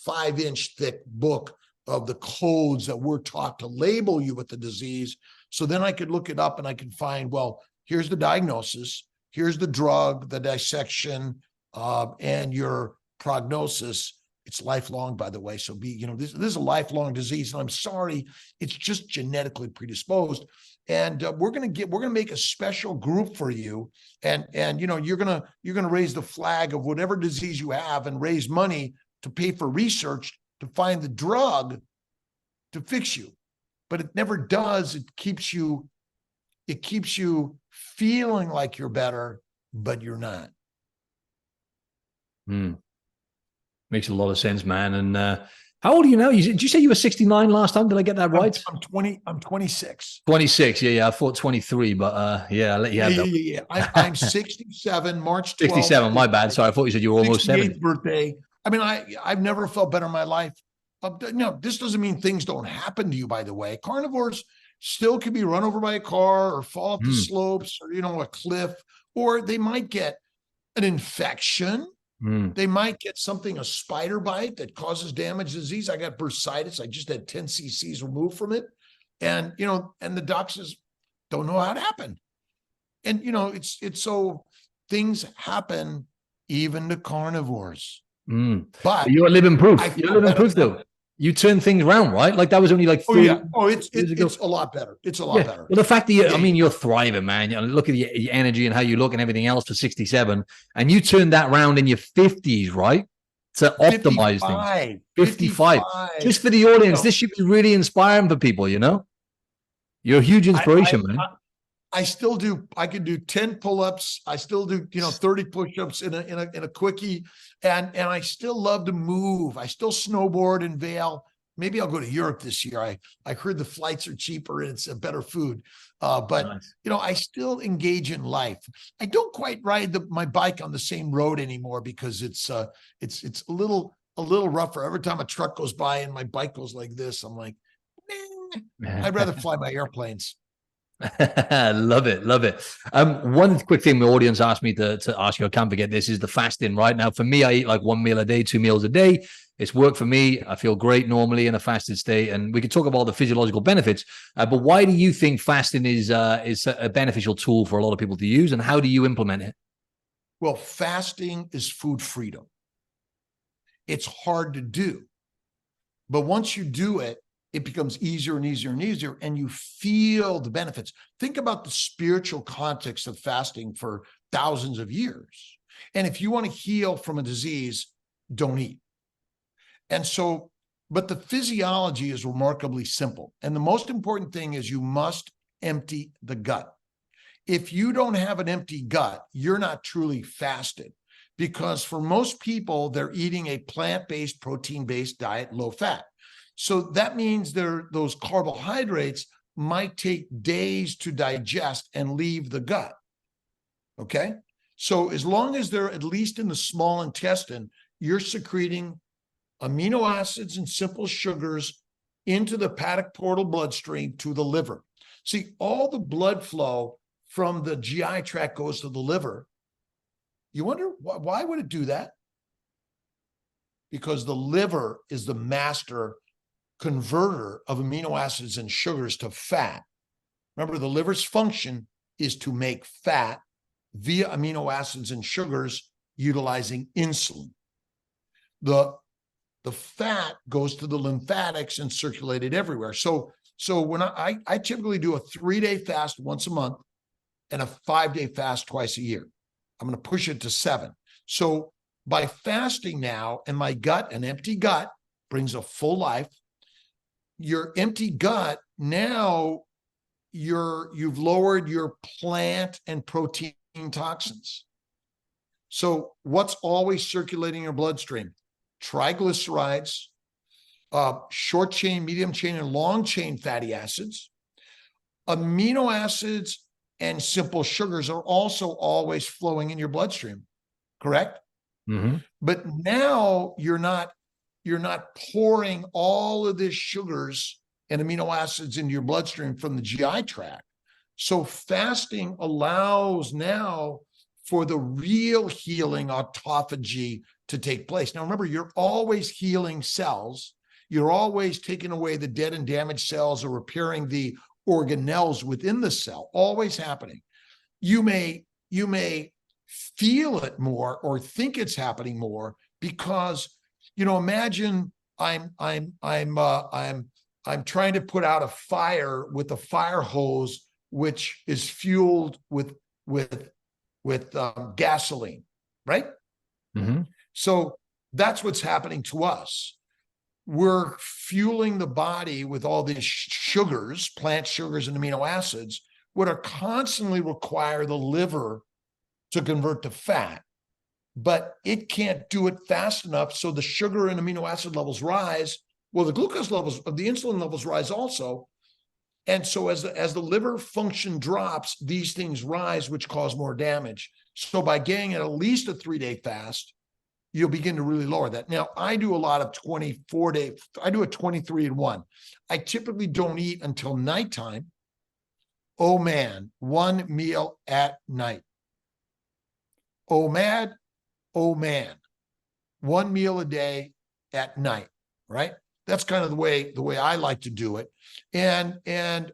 5-inch thick book of the codes that we're taught to label you with the disease. So then I could look it up and I could find, well, here's the diagnosis. Here's the drug, the dissection, and your prognosis. It's lifelong, by the way. So this is a lifelong disease. And I'm sorry, it's just genetically predisposed. And we're gonna make a special group for you. And you're gonna raise the flag of whatever disease you have and raise money to pay for research to find the drug to fix you. But it never does. It keeps you feeling like you're better, but you're not. Makes a lot of sense, man. And how old are you now? Did you say you were 69 last time? Did I get that right? I'm 26. 26. Yeah. I thought 23, but I'll let you have that. Yeah. I'm 67, March 12th. 67, my bad. Sorry, I thought you said you were almost 70. Birthday. I mean, I've never felt better in my life. This doesn't mean things don't happen to you, by the way. Carnivores still can be run over by a car or fall off the slopes or, a cliff, or they might get an infection. They might get a spider bite that causes damage, disease. I got bursitis. I just had 10 cc's removed from it. And, and the doctors don't know how it happened. And, it's so things happen even to carnivores. But you're living proof. You're living proof, though. You turn things around, right? Like that was only like 3 it's a lot better. It's a lot better. Well, the fact that you're thriving, man. Look at your energy and how you look and everything else for 67, and you turned that round in your 50s, right? To optimize 55, things. 55. Just for the audience, this should be really inspiring for people, You're a huge inspiration, man. I still do. I can do 10 pull-ups. I still do, 30 push-ups in a quickie, and I still love to move. I still snowboard in Vail. Maybe I'll go to Europe this year. I heard the flights are cheaper and it's a better food. But Nice. I still engage in life. I don't quite ride my bike on the same road anymore because it's a little rougher. Every time a truck goes by and my bike goes like this, I'm like, I'd rather fly my airplanes. Love it. Love it. One quick thing the audience asked me to ask you, I can't forget this, is the fasting. Right now, for me, I eat like 1 meal a day, 2 meals a day. It's worked for me. I feel great normally in a fasted state, and we could talk about the physiological benefits. But why do you think fasting is a beneficial tool for a lot of people to use, and how do you implement it? Well, fasting is food freedom. It's hard to do, but once you do it, it becomes easier and easier and easier, and you feel the benefits. Think about the spiritual context of fasting for thousands of years. And if you want to heal from a disease, don't eat. And so, but the physiology is remarkably simple. And the most important thing is you must empty the gut. If you don't have an empty gut, you're not truly fasted, because for most people, they're eating a plant-based, protein-based diet, low fat. So that means those carbohydrates might take days to digest and leave the gut. Okay? So as long as they're at least in the small intestine, you're secreting amino acids and simple sugars into the hepatic portal bloodstream to the liver. See, all the blood flow from the GI tract goes to the liver. You wonder why would it do that? Because the liver is the master converter of amino acids and sugars to fat. Remember, the liver's function is to make fat via amino acids and sugars utilizing insulin. The fat goes to the lymphatics and circulated everywhere. So when I typically do a 3-day fast once a month and a 5-day fast twice a year. I'm going to push it to 7. So by fasting now, and my gut, an empty gut brings a full life. Your empty gut, now you've lowered your plant and protein toxins. So what's always circulating in your bloodstream? Triglycerides, short chain, medium chain, and long chain fatty acids. Amino acids and simple sugars are also always flowing in your bloodstream, correct? Mm-hmm. But now you're not pouring all of these sugars and amino acids into your bloodstream from the GI tract. So fasting allows now for the real healing autophagy to take place. Now, remember, you're always healing cells. You're always taking away the dead and damaged cells or repairing the organelles within the cell, always happening. You may feel it more or think it's happening more because, imagine I'm trying to put out a fire with a fire hose, which is fueled with gasoline, right? Mm-hmm. So that's what's happening to us. We're fueling the body with all these sugars, plant sugars and amino acids, what are constantly require the liver to convert to fat, but it can't do it fast enough. So the sugar and amino acid levels rise. Well, the glucose levels of the insulin levels rise also. And so as the liver function drops, these things rise, which cause more damage. So by getting at least a 3-day fast, you'll begin to really lower that. Now, I do a lot of 24-day. I do a 23-1. I typically don't eat until nighttime. Oh man, 1 meal at night. Oh man, 1 meal a day at night, right? That's kind of the way I like to do it.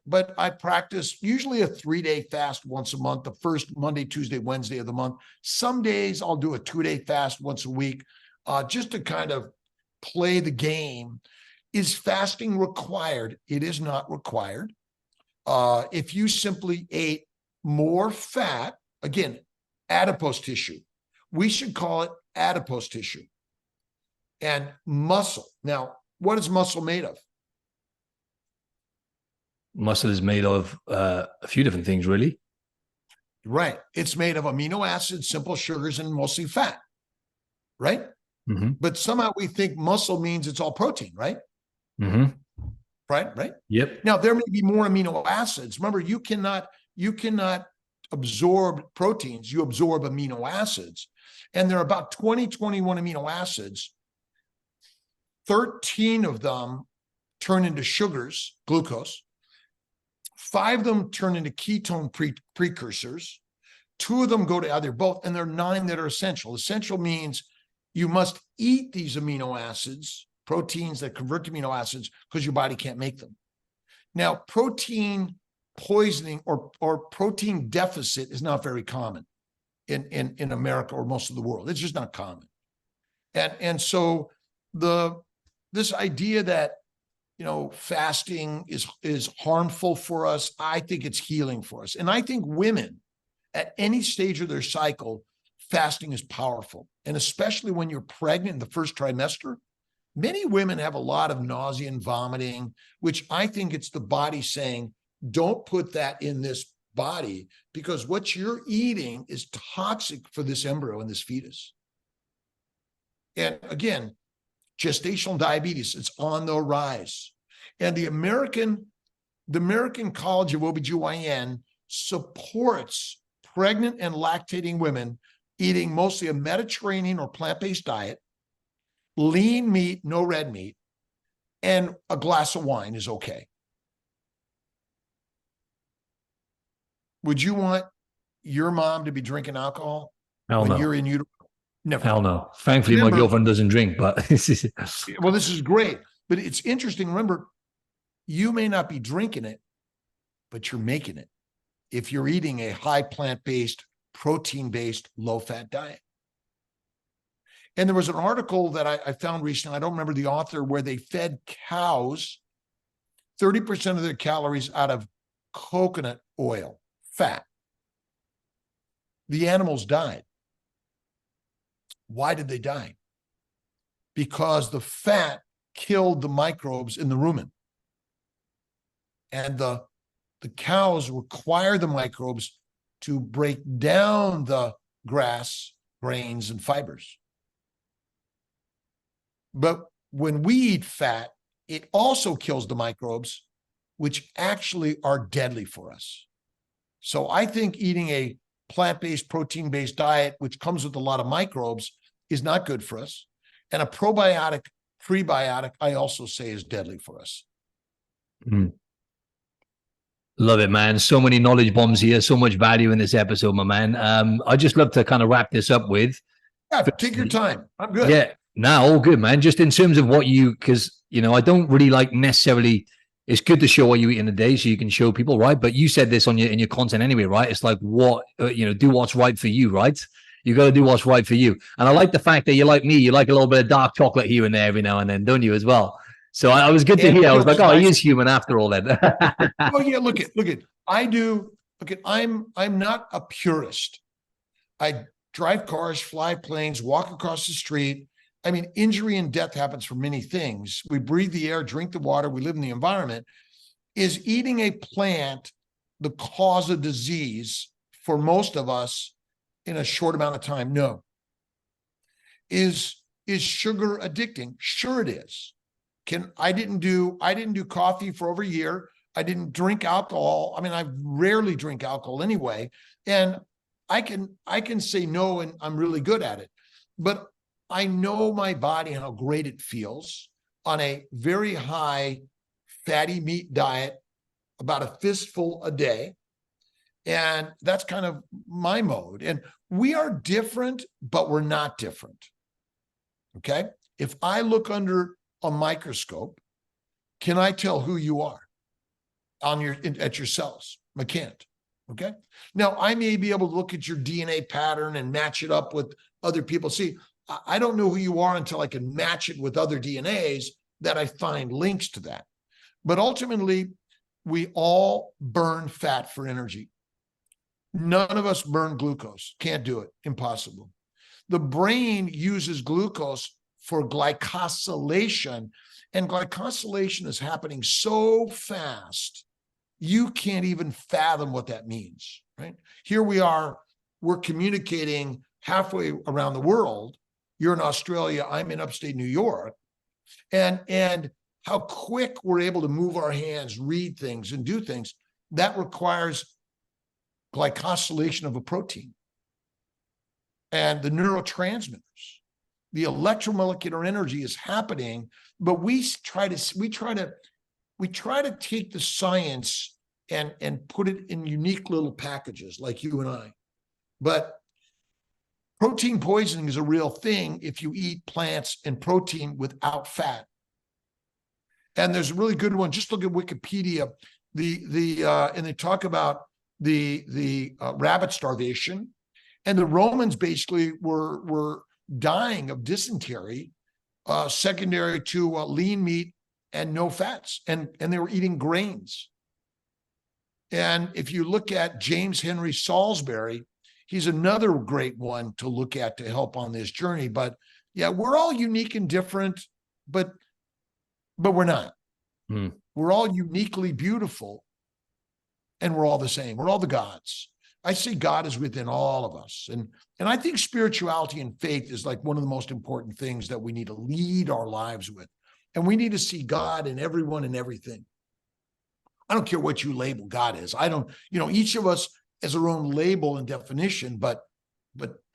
But I practice usually a 3-day fast once a month, the first Monday, Tuesday, Wednesday of the month. Some days I'll do a 2-day fast once a week, just to kind of play the game. Is fasting required? It is not required. If you simply ate more fat, again, adipose tissue, we should call it adipose tissue, and muscle. Now, what is muscle made of? Muscle is made of a few different things, really. Right. It's made of amino acids, simple sugars, and mostly fat. Right. Mm-hmm. But somehow we think muscle means it's all protein, right? Mm-hmm. Right. Yep. Now there may be more amino acids. Remember, you cannot absorb proteins, you absorb amino acids. And there are about 21 amino acids. 13 of them turn into sugars, glucose. 5 of them turn into ketone precursors. 2 of them go to either both, and there are 9 that are essential. Essential means you must eat these amino acids, proteins that convert to amino acids, because your body can't make them. Now, protein poisoning or protein deficit is not very common in America or most of the world. It's just not common. And so this idea that, you know, fasting is harmful for us, I think it's healing for us. And I think women at any stage of their cycle, fasting is powerful. And especially when you're pregnant in the first trimester, many women have a lot of nausea and vomiting, which I think it's the body saying, don't put that in this body, because what you're eating is toxic for this embryo and this fetus. And again, gestational diabetes, it's on the rise. And the American College of OBGYN supports pregnant and lactating women eating mostly a Mediterranean or plant-based diet, lean meat, no red meat, and a glass of wine is okay. Would you want your mom to be drinking alcohol when you're in utero? Never. Hell no. Thankfully, my girlfriend doesn't drink, but well, this is great. But it's interesting. Remember, you may not be drinking it, but you're making it if you're eating a high plant-based, protein-based, low-fat diet. And there was an article that I found recently, I don't remember the author, where they fed cows 30% of their calories out of coconut oil, fat. The animals died. Why did they die? Because the fat killed the microbes in the rumen. And the cows require the microbes to break down the grass, grains, and fibers. But when we eat fat, it also kills the microbes, which actually are deadly for us. So I think eating a plant-based, protein-based diet, which comes with a lot of microbes, is not good for us. And a probiotic, prebiotic, I also say is deadly for us. Mm. Love it, man. So many knowledge bombs here, so much value in this episode, my man. I just love to kind of wrap this up with. Yeah, take your time. I'm good. Yeah, no, all good, man. Just in terms of what you, because, you know, I don't really like necessarily, it's good to show what you eat in a day so you can show people, right? But you said this on in your content anyway, right? It's like, what, you know, do what's right for you, right? You got to do what's right for you. And I like the fact that you're like me, you like a little bit of dark chocolate here and there every now and then, don't you, as well? So I was good to hear. I was like, oh, he is human after all that. Oh yeah, look at. I do. Look at. I'm not a purist. I drive cars, fly planes, walk across the street. I mean, injury and death happens from many things. We breathe the air, drink the water, we live in the environment. Is eating a plant the cause of disease for most of us in a short amount of time? No. Is sugar addicting? Sure it is. I didn't do coffee for over a year. I didn't drink alcohol. I mean, I rarely drink alcohol anyway. And I can say no, and I'm really good at it. But I know my body and how great it feels on a very high fatty meat diet, about a fistful a day. And that's kind of my mode. And we are different, but we're not different. Okay? If I look under a microscope, can I tell who you are at your cells? I can't. Okay. Now I may be able to look at your DNA pattern and match it up with other people. See, I don't know who you are until I can match it with other DNAs that I find links to that. But ultimately, we all burn fat for energy. None of us burn glucose. Can't do it. Impossible. The brain uses glucose for glycosylation, and glycosylation is happening so fast you can't even fathom what that means, right? Here we are, we're communicating halfway around the world. You're in Australia, I'm in upstate New York. And how quick we're able to move our hands, read things, and do things, that requires glycosylation of a protein. And the neurotransmitters, the electromolecular energy is happening, but we try to take the science and put it in unique little packages like you and I. But protein poisoning is a real thing if you eat plants and protein without fat. And there's a really good one. Just look at Wikipedia. And they talk about the rabbit starvation, and the Romans basically were dying of dysentery, secondary to lean meat and no fats, and they were eating grains. And if you look at James Henry Salisbury, he's another great one to look at to help on this journey. But yeah, we're all unique and different, but we're not. We're all uniquely beautiful, and we're all the same. We're all the gods. I say God is within all of us. And I think spirituality and faith is like one of the most important things that we need to lead our lives with. And we need to see God in everyone and everything. I don't care what you label God is. I don't, each of us has our own label and definition, but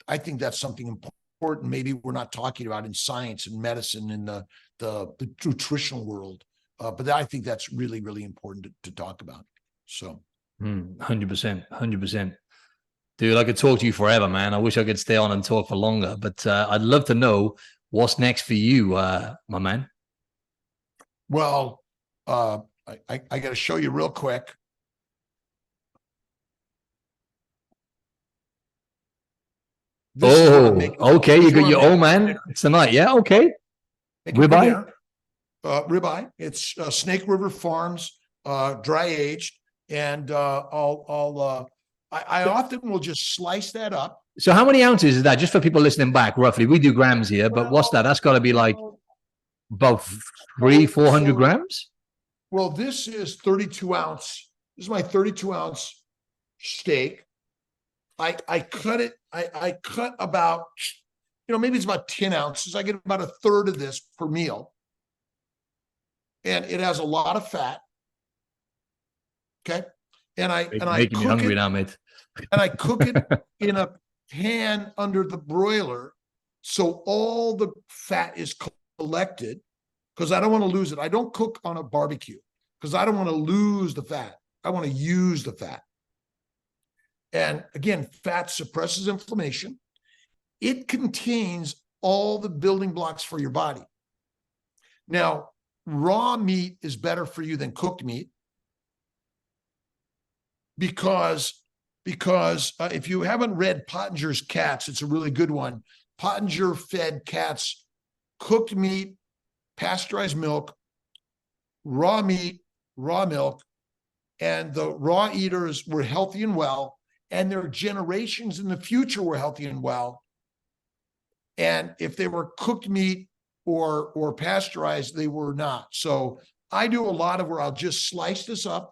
I think that's something important. Maybe we're not talking about in science and medicine and the nutritional world. But I think that's really, really important to talk about. So 100%, 100%. Dude, I could talk to you forever, man. I wish I could stay on and talk for longer, but I'd love to know what's next for you, my man. Well, I got to show you real quick. Okay. You got your old man tonight. Yeah, okay. Ribeye? Ribeye. It's Snake River Farms, dry aged. And I often will just slice that up. So how many ounces is that? Just for people listening back, roughly. We do grams here, but what's that? That's got to be like about 400 grams? Well, this is 32 ounce. This is my 32 ounce steak. I cut it. I cut about, maybe it's about 10 ounces. I get about a third of this per meal. And it has a lot of fat. Okay. And I making me hungry now, mate. And I cook it in a pan under the broiler, so all the fat is collected, because I don't want to lose it. I don't cook on a barbecue because I don't want to lose the fat. I want to use the fat. And again, fat suppresses inflammation. It contains all the building blocks for your body. Now, raw meat is better for you than cooked meat. Because if you haven't read Pottinger's Cats, it's a really good one. Pottinger fed cats cooked meat, pasteurized milk, raw meat, raw milk, and the raw eaters were healthy and well, and their generations in the future were healthy and well. And if they were cooked meat or pasteurized, they were not. So I do a lot of where I'll just slice this up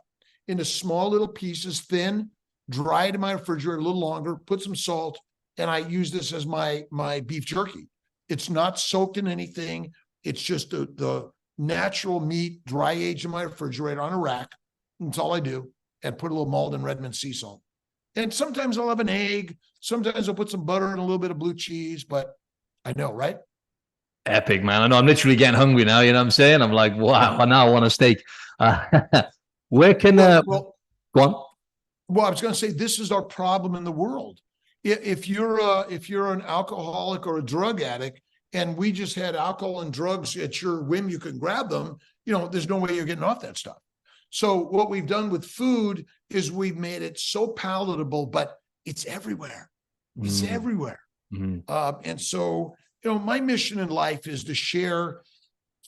into small little pieces, thin, dry it in my refrigerator a little longer, put some salt, and I use this as my beef jerky. It's not soaked in anything. It's just the natural meat, dry aged in my refrigerator on a rack. That's all I do. And put a little Malden Redmond sea salt. And sometimes I'll have an egg. Sometimes I'll put some butter and a little bit of blue cheese, but I know, right? Epic, man. I know I'm literally getting hungry now. You know what I'm saying? I'm like, wow, now I want a steak. Where can go on? Well, I was going to say, this is our problem in the world. If you're an alcoholic or a drug addict, and we just had alcohol and drugs at your whim, you can grab them. There's no way you're getting off that stuff. So what we've done with food is we've made it so palatable, but it's everywhere. It's everywhere. And so, my mission in life is to share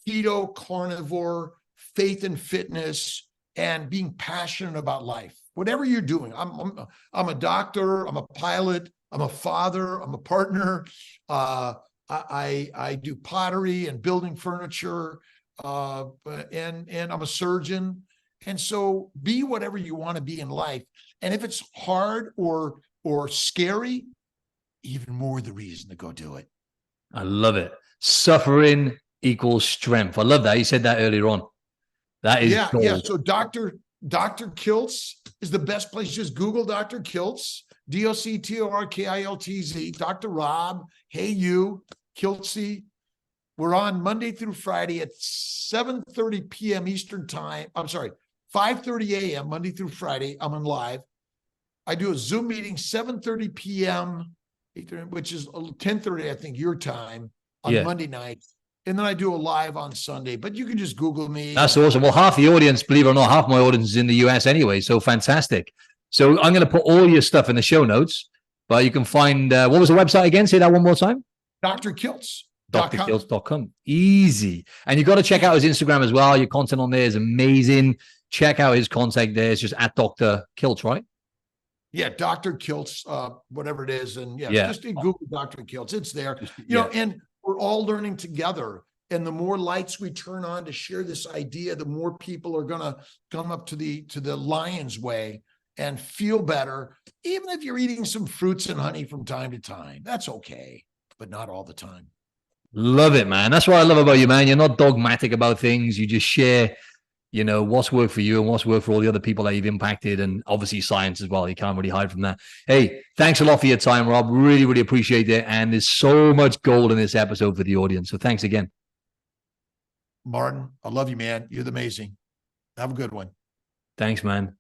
keto, carnivore, faith and fitness, and being passionate about life. Whatever you're doing, I'm a doctor, I'm a pilot, I'm a father, I'm a partner. I do pottery and building furniture, and I'm a surgeon. And so be whatever you want to be in life. And if it's hard or scary, even more the reason to go do it. I love it. Suffering equals strength. I love that. You said that earlier on. That is Yeah. gold. So Dr. Kiltz is the best place. Just Google Dr. Kiltz, DocTorKiltz, Dr. Rob, hey you, Kiltzy. We're on Monday through Friday at 7:30 p.m. Eastern time. I'm sorry, 5:30 a.m. Monday through Friday. I'm on live. I do a Zoom meeting 7:30 p.m., which is 10:30, I think, your time on Monday night. And then I do a live on Sunday, but you can just Google me. That's awesome. Well, half the audience, believe it or not, half my audience is in the US anyway. So fantastic. So I'm going to put all your stuff in the show notes, but you can find, what was the website again? Say that one more time. Dr. Kiltz. drkiltz.com. Easy. And you got to check out his Instagram as well. Your content on there is amazing. Check out his contact there. It's just at Dr. Kiltz, right? Yeah, Dr. Kiltz, whatever it is. And just Google Dr. Kiltz. It's there. You know, and we're all learning together. And the more lights we turn on to share this idea, the more people are going to come up to the lion's way and feel better. Even if you're eating some fruits and honey from time to time, that's okay, but not all the time. Love it, man. That's what I love about you, man. You're not dogmatic about things. You just share, you know, what's worked for you and what's worked for all the other people that you've impacted, and obviously science as well. You can't really hide from that. Hey, thanks a lot for your time, Rob. Really, really appreciate it. And there's so much gold in this episode for the audience. So thanks again. Martin, I love you, man. You're amazing. Have a good one. Thanks, man.